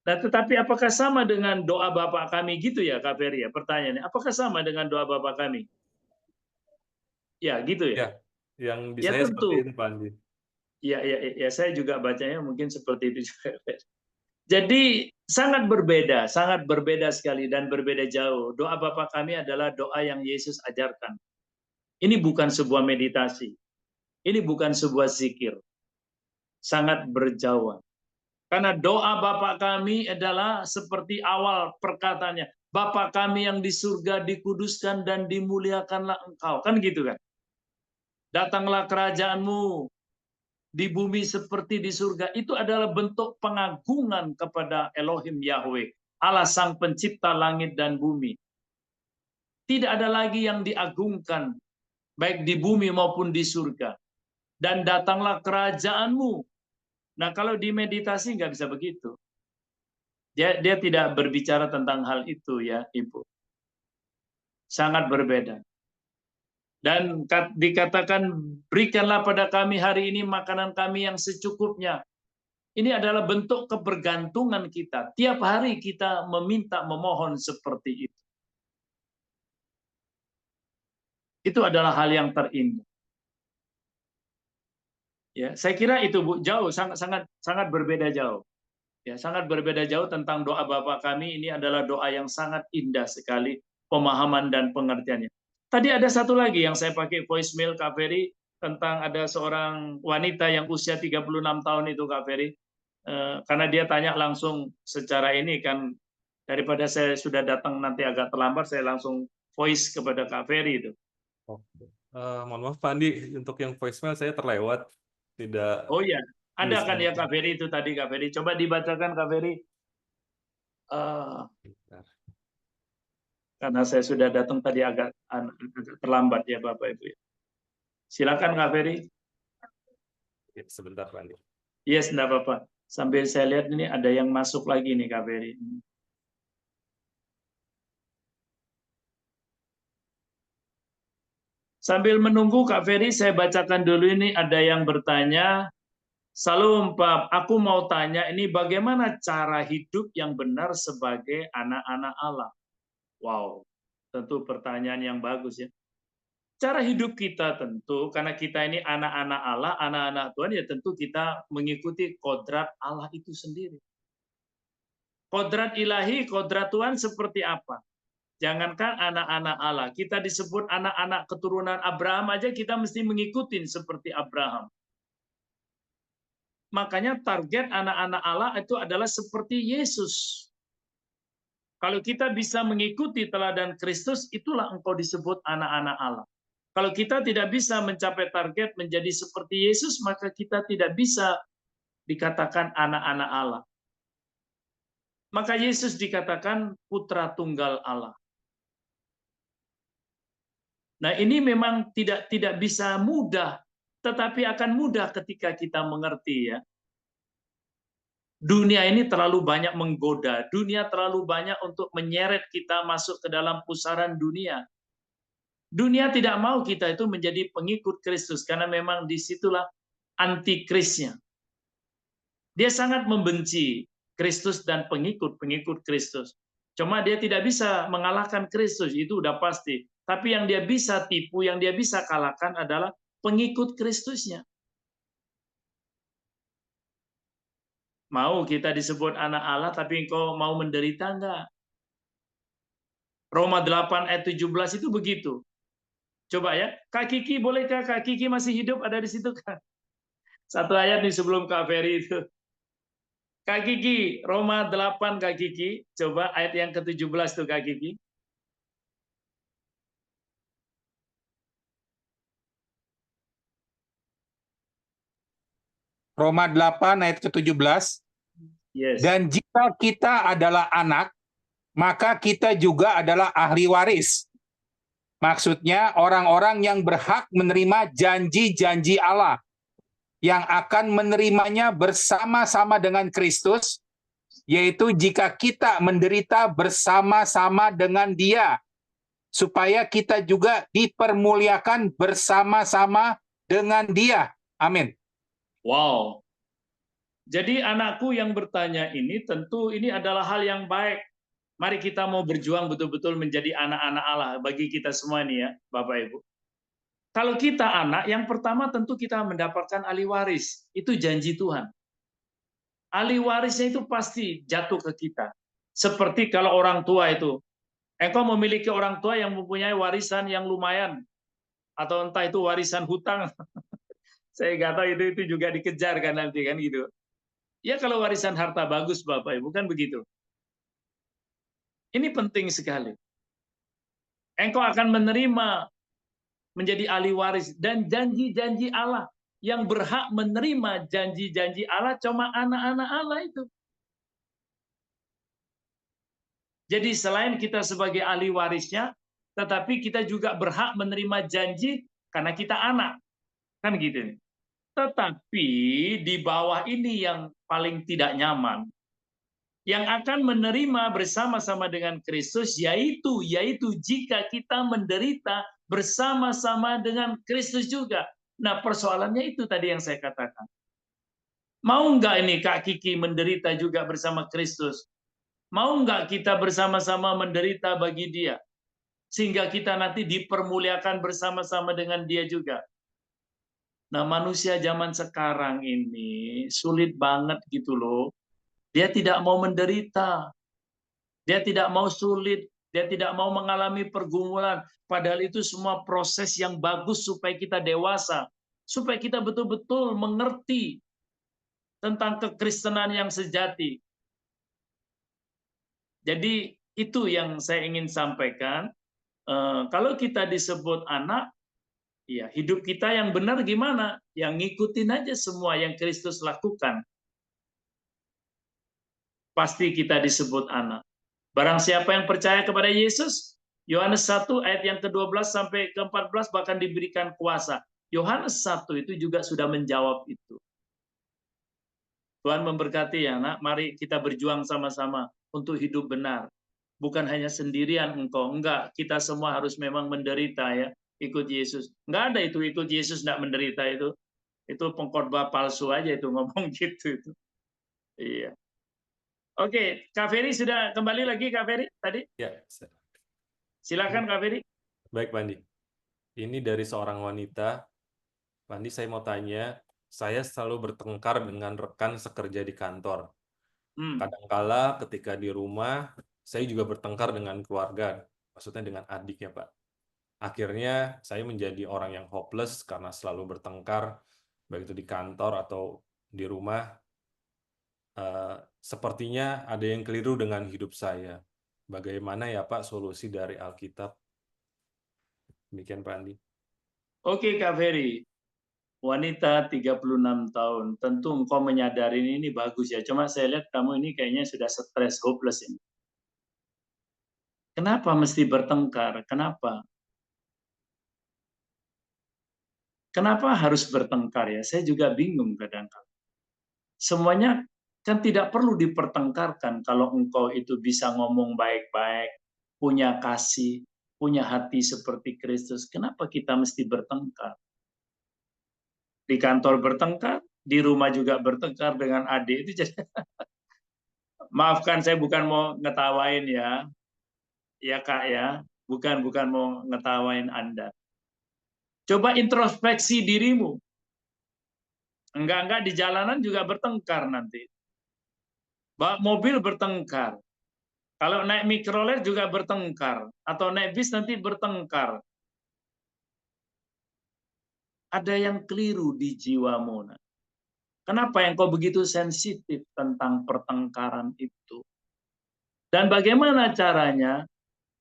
A: Nah, tetapi apakah sama dengan doa Bapa kami gitu ya, Kak Ferry ya? Pertanyaannya, apakah sama dengan doa Bapa kami? Ya, gitu ya.
C: Ya, yang
A: Ya
C: bisanya seperti
A: tentu.
C: itu, Pak Andi.
A: Ya, saya juga bacanya mungkin seperti itu juga. Jadi sangat berbeda sekali dan berbeda jauh. Doa Bapa kami adalah doa yang Yesus ajarkan. Ini bukan sebuah meditasi. Ini bukan sebuah zikir. Sangat berjauhan. Karena doa Bapa kami adalah seperti awal perkataannya. Bapa kami yang di surga, dikuduskan dan dimuliakanlah Engkau. Kan gitu kan? Datanglah kerajaanmu di bumi seperti di surga. Itu adalah bentuk pengagungan kepada Elohim Yahweh, Allah Sang Pencipta langit dan bumi. Tidak ada lagi yang diagungkan, baik di bumi maupun di surga. Dan datanglah kerajaanmu. Nah, kalau di meditasi nggak bisa begitu. Dia tidak berbicara tentang hal itu ya, Ibu. Sangat berbeda. Dan dikatakan, berikanlah pada kami hari ini makanan kami yang secukupnya. Ini adalah bentuk kebergantungan kita. Tiap hari kita meminta, memohon seperti itu. Itu adalah hal yang terindah. Ya, saya kira itu Bu, jauh, sangat berbeda jauh. Ya, sangat berbeda jauh tentang doa Bapa kami. Ini adalah doa yang sangat indah sekali pemahaman dan pengertiannya. Tadi ada satu lagi yang saya pakai voicemail Kak Ferry tentang ada seorang wanita yang usia 36 tahun itu Kak Ferry. Karena dia tanya langsung secara ini kan, daripada saya sudah datang nanti agak terlambat, saya langsung voice kepada Kak Ferry itu.
C: Oke. Mohon maaf Pak Andi, untuk yang voicemail saya terlewat. Tidak
A: Oh ya, ada
C: bisa.
A: kan ya Kak Ferry itu tadi Kak Ferry. Coba dibacakan Kak Ferry. Karena saya sudah datang tadi agak terlambat ya Bapak Ibu. Silakan Kak Ferry.
C: Ya, sebentar Pak Andi.
A: Yes, enggak apa-apa. Sambil saya lihat ini ada yang masuk lagi nih Kak Ferry. Sambil menunggu Kak Ferry, saya bacakan dulu ini ada yang bertanya. Salam Pak, aku mau tanya ini bagaimana cara hidup yang benar sebagai anak-anak Allah? Wow, tentu pertanyaan yang bagus ya. Cara hidup kita tentu, karena kita ini anak-anak Allah, anak-anak Tuhan, ya tentu kita mengikuti kodrat Allah itu sendiri. Kodrat ilahi, kodrat Tuhan seperti apa? Jangankan anak-anak Allah, kita disebut anak-anak keturunan Abraham aja kita mesti mengikuti seperti Abraham. Makanya target anak-anak Allah itu adalah seperti Yesus. Kalau kita bisa mengikuti teladan Kristus, itulah engkau disebut anak-anak Allah. Kalau kita tidak bisa mencapai target menjadi seperti Yesus, maka kita tidak bisa dikatakan anak-anak Allah. Maka Yesus dikatakan putra tunggal Allah. Nah, ini memang tidak bisa mudah, tetapi akan mudah ketika kita mengerti ya. Dunia ini terlalu banyak menggoda, dunia terlalu banyak untuk menyeret kita masuk ke dalam pusaran dunia. Dunia tidak mau kita itu menjadi pengikut Kristus, karena memang disitulah antikrisnya. Dia sangat membenci Kristus dan pengikut-pengikut Kristus. Cuma dia tidak bisa mengalahkan Kristus, itu udah pasti. Tapi yang dia bisa tipu, yang dia bisa kalahkan adalah pengikut Kristusnya. Mau kita disebut anak Allah, tapi engkau mau menderita enggak? Roma 8 ayat 17 itu begitu. Coba ya, Kak Kiki, bolehkah Kak Kiki masih hidup ada di situ kan? Satu ayat nih sebelum Kak Ferry itu. Kak Kiki, Roma 8 Kak Kiki, coba ayat yang ke-17 tuh Kak Kiki.
B: Roma 8 ayat ke-17.
A: Yes.
B: Dan jika kita adalah anak, maka kita juga adalah ahli waris. Maksudnya orang-orang yang berhak menerima janji-janji Allah, yang akan menerimanya bersama-sama dengan Kristus, yaitu jika kita menderita bersama-sama dengan Dia, supaya kita juga dipermuliakan bersama-sama dengan Dia. Amin.
A: Wow. Jadi anakku yang bertanya ini tentu ini adalah hal yang baik. Mari kita mau berjuang betul-betul menjadi anak-anak Allah bagi kita semua nih ya, Bapak Ibu. Kalau kita anak, yang pertama tentu kita mendapatkan ahli waris. Itu janji Tuhan. Ahli warisnya itu pasti jatuh ke kita. Seperti kalau orang tua itu, engkau memiliki orang tua yang mempunyai warisan yang lumayan, atau entah itu warisan hutang, saya nggak tahu itu juga dikejar kan nanti kan gitu. Ya kalau warisan harta bagus Bapak Ibu kan begitu. Ini penting sekali. Engkau akan menerima menjadi ahli waris dan janji-janji Allah. Yang berhak menerima janji-janji Allah cuma anak-anak Allah itu. Jadi selain kita sebagai ahli warisnya, tetapi kita juga berhak menerima janji karena kita anak. Kan gitu. Tetapi di bawah ini yang paling tidak nyaman. Yang akan menerima bersama-sama dengan Kristus yaitu jika kita menderita bersama-sama dengan Kristus juga. Nah, persoalannya itu tadi yang saya katakan. Mau nggak ini Kak Kiki menderita juga bersama Kristus? Mau nggak kita bersama-sama menderita bagi Dia? Sehingga kita nanti dipermuliakan bersama-sama dengan Dia juga. Nah, manusia zaman sekarang ini sulit banget gitu loh. Dia tidak mau menderita. Dia tidak mau sulit. Dia tidak mau mengalami pergumulan. Padahal itu semua proses yang bagus supaya kita dewasa. Supaya kita betul-betul mengerti tentang kekristenan yang sejati. Jadi itu yang saya ingin sampaikan. Kalau kita disebut anak, ya hidup kita yang benar gimana? Yang ngikutin aja semua yang Kristus lakukan. Pasti kita disebut anak. Barang siapa yang percaya kepada Yesus, Yohanes 1 ayat yang ke-12 sampai ke-14 bahkan diberikan kuasa. Yohanes 1 itu juga sudah menjawab itu. Tuhan memberkati ya, nak. Mari kita berjuang sama-sama untuk hidup benar. Bukan hanya sendirian engkau. Enggak, kita semua harus memang menderita ya. Ikut Yesus. Enggak ada itu ikut Yesus enggak menderita itu. Itu pengkhotbah palsu aja itu ngomong gitu itu. Iya. Oke, Kak Ferry sudah kembali lagi Kak Ferry tadi?
C: Ya,
A: Silakan Kak Ferry.
C: baik Pak Andi. Ini dari seorang wanita. Pak Andi, saya mau tanya, saya selalu bertengkar dengan rekan sekerja di kantor. Kadangkala ketika di rumah, saya juga bertengkar dengan keluarga, maksudnya dengan adik ya Pak. Akhirnya saya menjadi orang yang hopeless karena selalu bertengkar, baik itu di kantor atau di rumah. Sepertinya ada yang keliru dengan hidup saya. Bagaimana ya Pak solusi dari Alkitab? Demikian Pak Andi.
A: Oke Kak Ferry. Wanita 36 tahun. Tentu engkau menyadari ini bagus ya. Cuma saya lihat kamu ini kayaknya sudah stres, hopeless ini. Kenapa mesti bertengkar? Kenapa? Kenapa harus bertengkar ya? Saya juga bingung kadang-kadang. Semuanya kan tidak perlu dipertengkarkan kalau engkau itu bisa ngomong baik-baik, punya kasih, punya hati seperti Kristus. Kenapa kita mesti bertengkar? Di kantor bertengkar, di rumah juga bertengkar dengan adik itu jadi maafkan saya bukan mau ngetawain ya. Ya Kak ya, bukan mau ngetawain Anda. Coba introspeksi dirimu. Enggak di jalanan juga bertengkar nanti. Bawa mobil bertengkar. Kalau naik mikrolet juga bertengkar. Atau naik bis nanti bertengkar. Ada yang keliru di jiwamu. Kenapa engkau begitu sensitif tentang pertengkaran itu? Dan bagaimana caranya?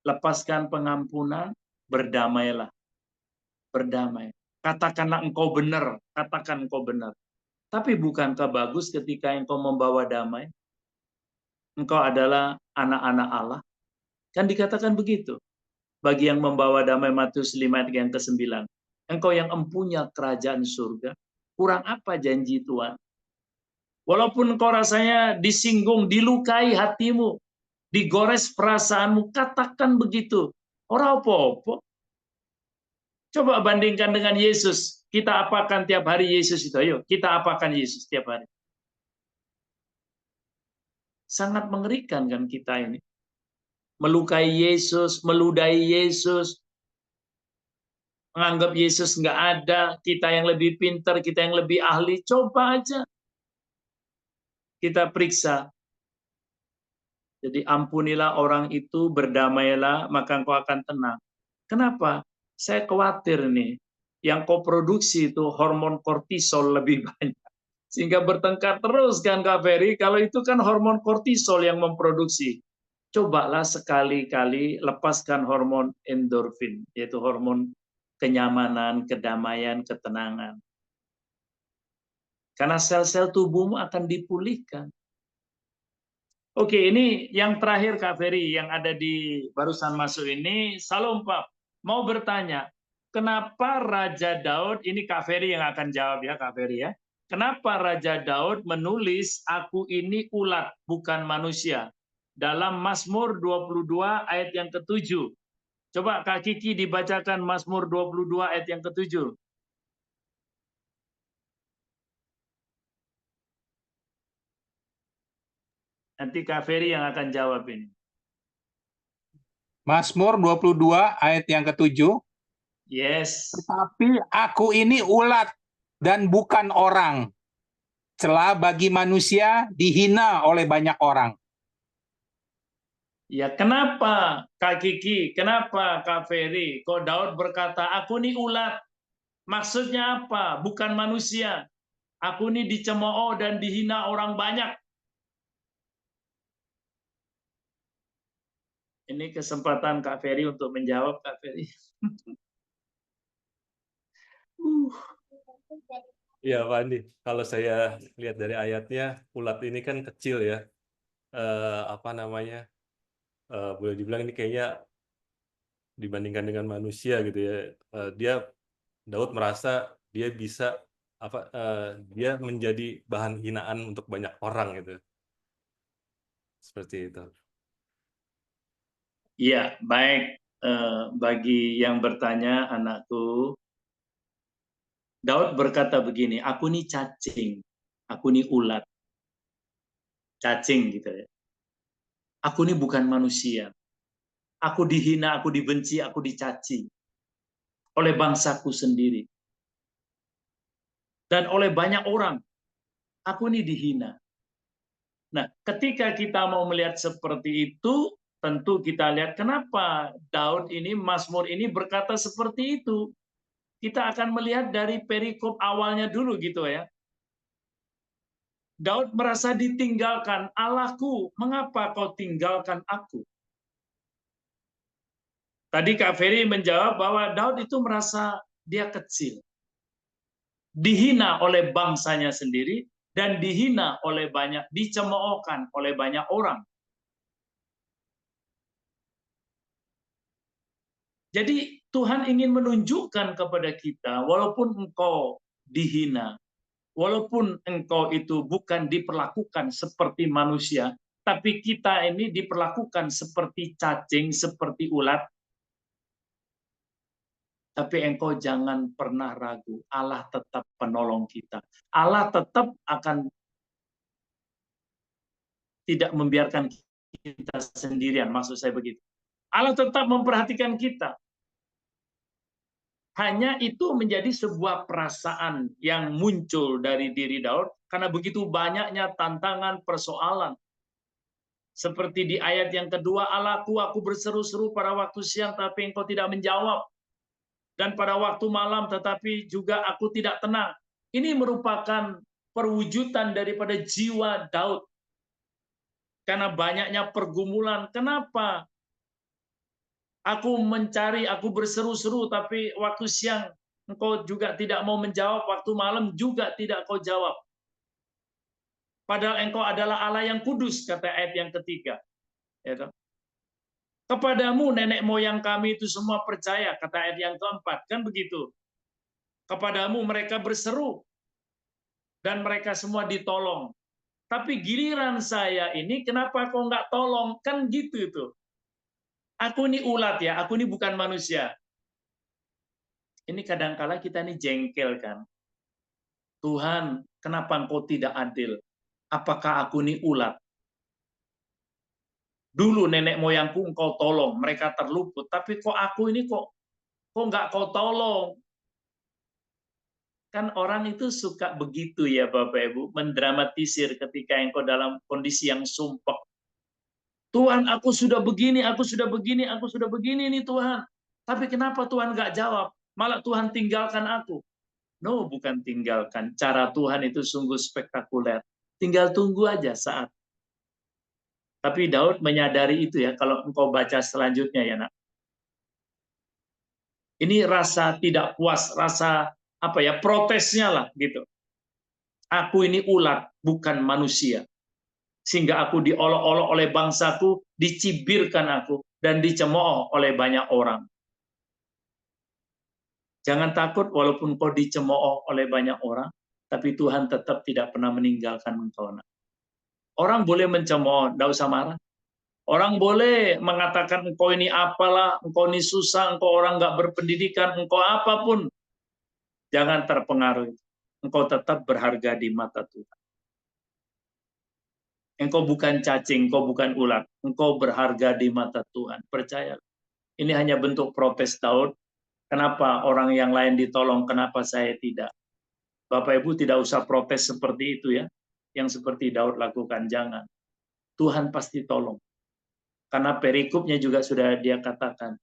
A: Lepaskan pengampunan, berdamailah. Berdamai. Katakanlah engkau benar. Katakan engkau benar. Tapi bukankah bagus ketika engkau membawa damai? Engkau adalah anak-anak Allah. Kan dikatakan begitu. bagi yang membawa damai, Matius 5 ayat yang ke-9. Engkau yang empunya kerajaan surga, kurang apa janji Tuhan? Walaupun engkau rasanya disinggung, dilukai hatimu, digores perasaanmu, katakan begitu. Ora apa-apa. Coba bandingkan dengan Yesus. Kita apakan tiap hari Yesus itu? Ayo, kita apakan Yesus tiap hari? Sangat mengerikan kan kita ini. Melukai Yesus, meludahi Yesus, menganggap Yesus nggak ada, kita yang lebih pintar, kita yang lebih ahli. Coba aja kita periksa. Jadi ampunilah orang itu, berdamailah, maka engkau akan tenang. Kenapa? Saya khawatir nih, yang kau produksi itu hormon kortisol lebih banyak. Sehingga bertengkar terus kan Kak Ferry, kalau itu kan hormon kortisol yang memproduksi. Cobalah sekali-kali lepaskan hormon endorfin, yaitu hormon kenyamanan, kedamaian, ketenangan. Karena sel-sel tubuhmu akan dipulihkan. Oke, ini yang terakhir Kak Ferry, yang ada di barusan masuk ini. Salam Pak, mau bertanya, kenapa Raja Daud, ini Kak Ferry yang akan jawab ya Kak Ferry ya. Kenapa Raja Daud menulis, aku ini ulat, bukan manusia? Dalam Mazmur 22 ayat yang ke-7. Coba Kak Kiki dibacakan Mazmur 22 ayat yang ke-7. Nanti Kak Ferry yang akan jawab ini.
B: Mazmur 22 ayat yang ke-7.
A: Yes.
B: Tetapi aku ini ulat dan bukan orang. Celah bagi manusia, dihina oleh banyak orang.
A: Ya, kenapa Kak Kiki? Kenapa Kak Ferry? Kok Daud berkata, aku ini ulat. Maksudnya apa? Bukan manusia. Aku ini dicemooh dan dihina orang banyak. Ini kesempatan Kak Ferry untuk menjawab, Kak Ferry.
C: Iya, Pak Andi. Kalau saya lihat dari ayatnya, ulat ini kan kecil ya. Apa namanya? Boleh dibilang ini kayaknya dibandingkan dengan manusia gitu ya. Daud merasa dia bisa dia menjadi bahan hinaan untuk banyak orang gitu. Seperti itu.
A: Iya, baik. Bagi yang bertanya, anakku, Daud berkata begini, aku ini cacing, aku ini ulat. Cacing gitu ya. Aku ini bukan manusia. Aku dihina, aku dibenci, aku dicaci oleh bangsaku sendiri. Dan oleh banyak orang, aku ini dihina. Nah, ketika kita mau melihat seperti itu, tentu kita lihat kenapa Daud ini, Mazmur ini berkata seperti itu. Kita akan melihat dari perikop awalnya dulu gitu ya. Daud merasa ditinggalkan. Allahku, mengapa kau tinggalkan aku? Tadi Kak Ferry menjawab bahwa Daud itu merasa dia kecil. Dihina oleh bangsanya sendiri dan dihina oleh banyak, dicemoohkan oleh banyak orang. Jadi Tuhan ingin menunjukkan kepada kita, walaupun engkau dihina, walaupun engkau itu bukan diperlakukan seperti manusia, tapi kita ini diperlakukan seperti cacing, seperti ulat, tapi engkau jangan pernah ragu, Allah tetap penolong kita. Allah tetap akan tidak membiarkan kita sendirian, maksud saya begitu. Allah tetap memperhatikan kita. Hanya itu menjadi sebuah perasaan yang muncul dari diri Daud, karena begitu banyaknya tantangan, persoalan. Seperti di ayat yang kedua, Allahku, aku berseru-seru pada waktu siang, tapi engkau tidak menjawab. Dan pada waktu malam, tetapi juga aku tidak tenang. Ini merupakan perwujudan daripada jiwa Daud. Karena banyaknya pergumulan. Kenapa? Aku mencari, aku berseru-seru, tapi waktu siang engkau juga tidak mau menjawab, waktu malam juga tidak kau jawab. Padahal engkau adalah Allah yang kudus, kata ayat yang ketiga. Ya, Kepadamu nenek moyang kami itu semua percaya, kata ayat yang keempat, kan begitu. Kepadamu mereka berseru, dan mereka semua ditolong. Tapi giliran saya ini, kenapa kau nggak tolong? Kan gitu itu. Aku ini ulat ya, aku ini bukan manusia. Ini kadangkala kita ini jengkel kan. Tuhan, kenapa engkau tidak adil? Apakah aku ini ulat? Dulu nenek moyangku engkau tolong, mereka terluput. Tapi kok aku ini kok nggak kau tolong? Kan orang itu suka begitu ya Bapak Ibu, mendramatisir ketika engkau dalam kondisi yang sumpek. Tuhan, aku sudah begini, aku sudah begini, aku sudah begini nih Tuhan. Tapi kenapa Tuhan nggak jawab? Malah Tuhan tinggalkan aku. No, bukan tinggalkan. Cara Tuhan itu sungguh spektakuler. Tinggal tunggu aja saat. Tapi Daud menyadari itu ya, kalau engkau baca selanjutnya ya nak. Ini rasa tidak puas, rasa apa ya, protesnya lah gitu. Aku ini ulat, bukan manusia. Sehingga aku diolok-olok oleh bangsaku, dicibirkan aku, dan dicemooh oleh banyak orang. Jangan takut walaupun kau dicemooh oleh banyak orang, tapi Tuhan tetap tidak pernah meninggalkan engkau. Orang boleh mencemooh, tidak usah marah. Orang boleh mengatakan engkau ini apalah, engkau ini susah, engkau orang nggak berpendidikan, engkau apapun. Jangan terpengaruh. Engkau tetap berharga di mata Tuhan. Engkau bukan cacing, engkau bukan ulat. Engkau berharga di mata Tuhan. Percaya. Ini hanya bentuk protes Daud. Kenapa orang yang lain ditolong, kenapa saya tidak? Bapak Ibu tidak usah protes seperti itu ya. Yang seperti Daud lakukan, jangan. Tuhan pasti tolong. Karena perikopnya juga sudah dia katakan.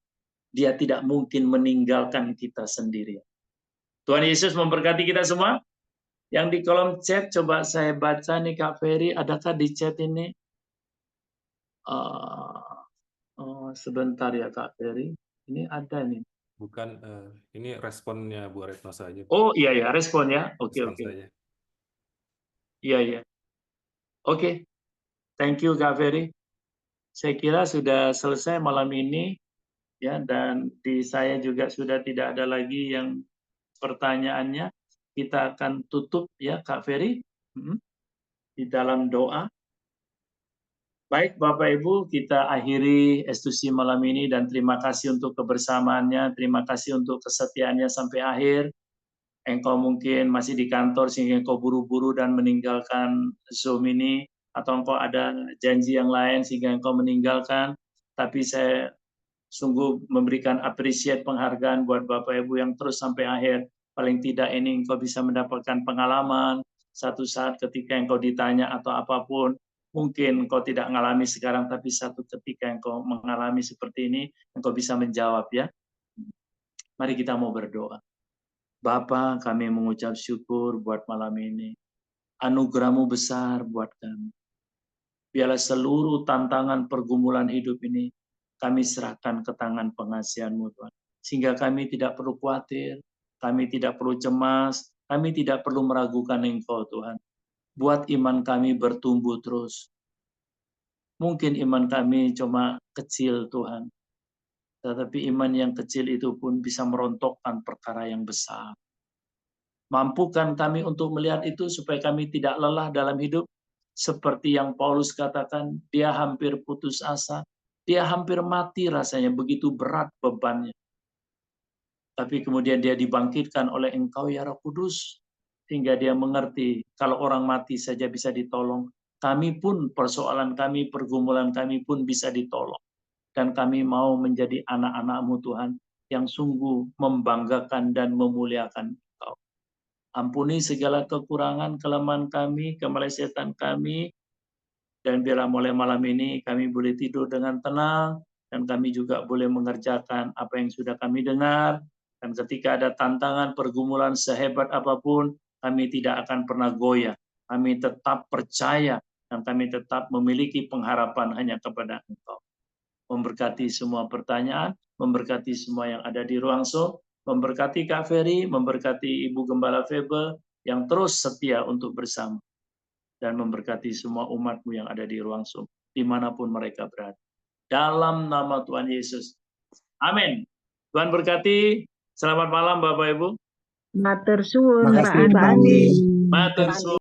A: Dia tidak mungkin meninggalkan kita sendiri. Tuhan Yesus memberkati kita semua. Yang di kolom chat coba saya baca nih Kak Ferry, adakah di chat ini? Sebentar ya Kak Ferry, ini ada nih.
C: Bukan, ini responnya Bu Retno saja.
A: Oh iya ya, respon ya. Oke.
C: Saja.
A: Iya. Oke. Thank you Kak Ferry. Saya kira sudah selesai malam ini ya, dan di saya juga sudah tidak ada lagi yang pertanyaannya. Kita akan tutup ya Kak Ferry di dalam doa. Baik Bapak Ibu, kita akhiri estusi malam ini dan terima kasih untuk kebersamaannya, terima kasih untuk kesetiaannya sampai akhir. Engkau mungkin masih di kantor sehingga engkau buru-buru dan meninggalkan Zoom ini, atau engkau ada janji yang lain sehingga engkau meninggalkan, tapi saya sungguh memberikan appreciate penghargaan buat Bapak Ibu yang terus sampai akhir. Paling tidak ini engkau bisa mendapatkan pengalaman, satu saat ketika engkau ditanya atau apapun, mungkin engkau tidak mengalami sekarang, tapi satu ketika engkau mengalami seperti ini, engkau bisa menjawab ya. Mari kita mau berdoa. Bapa, kami mengucap syukur buat malam ini. Anugerah-Mu besar buat kami. Biarlah seluruh tantangan pergumulan hidup ini kami serahkan ke tangan pengasihan-Mu Tuhan. Sehingga kami tidak perlu khawatir, kami tidak perlu cemas, kami tidak perlu meragukan Engkau Tuhan. Buat iman kami bertumbuh terus. Mungkin iman kami cuma kecil Tuhan, tetapi iman yang kecil itu pun bisa merontokkan perkara yang besar. Mampukan kami untuk melihat itu supaya kami tidak lelah dalam hidup. Seperti yang Paulus katakan, dia hampir putus asa, dia hampir mati rasanya, begitu berat bebannya. Tapi kemudian dia dibangkitkan oleh Engkau ya Roh Kudus, sehingga dia mengerti kalau orang mati saja bisa ditolong. Kami pun, persoalan kami, pergumulan kami pun bisa ditolong. Dan kami mau menjadi anak-anak-Mu Tuhan, yang sungguh membanggakan dan memuliakan Engkau. Ampuni segala kekurangan, kelemahan kami, kemelesetan kami, dan biarlah mulai malam ini kami boleh tidur dengan tenang, dan kami juga boleh mengerjakan apa yang sudah kami dengar, dan ketika ada tantangan, pergumulan sehebat apapun, kami tidak akan pernah goyah. Kami tetap percaya, dan kami tetap memiliki pengharapan hanya kepada Engkau. Memberkati semua pertanyaan, memberkati semua yang ada di ruang Zoom, memberkati Kak Ferry, memberkati Ibu Gembala Febel yang terus setia untuk bersama, dan memberkati semua umat-Mu yang ada di ruang Zoom, dimanapun mereka berada. dalam nama Tuhan Yesus. Amin. Tuhan berkati. Selamat malam Bapak Ibu.
D: Matur suwun,
B: Makasih,
D: Pak
B: Pak
D: Andi.
B: Andi.
A: Matur suwun.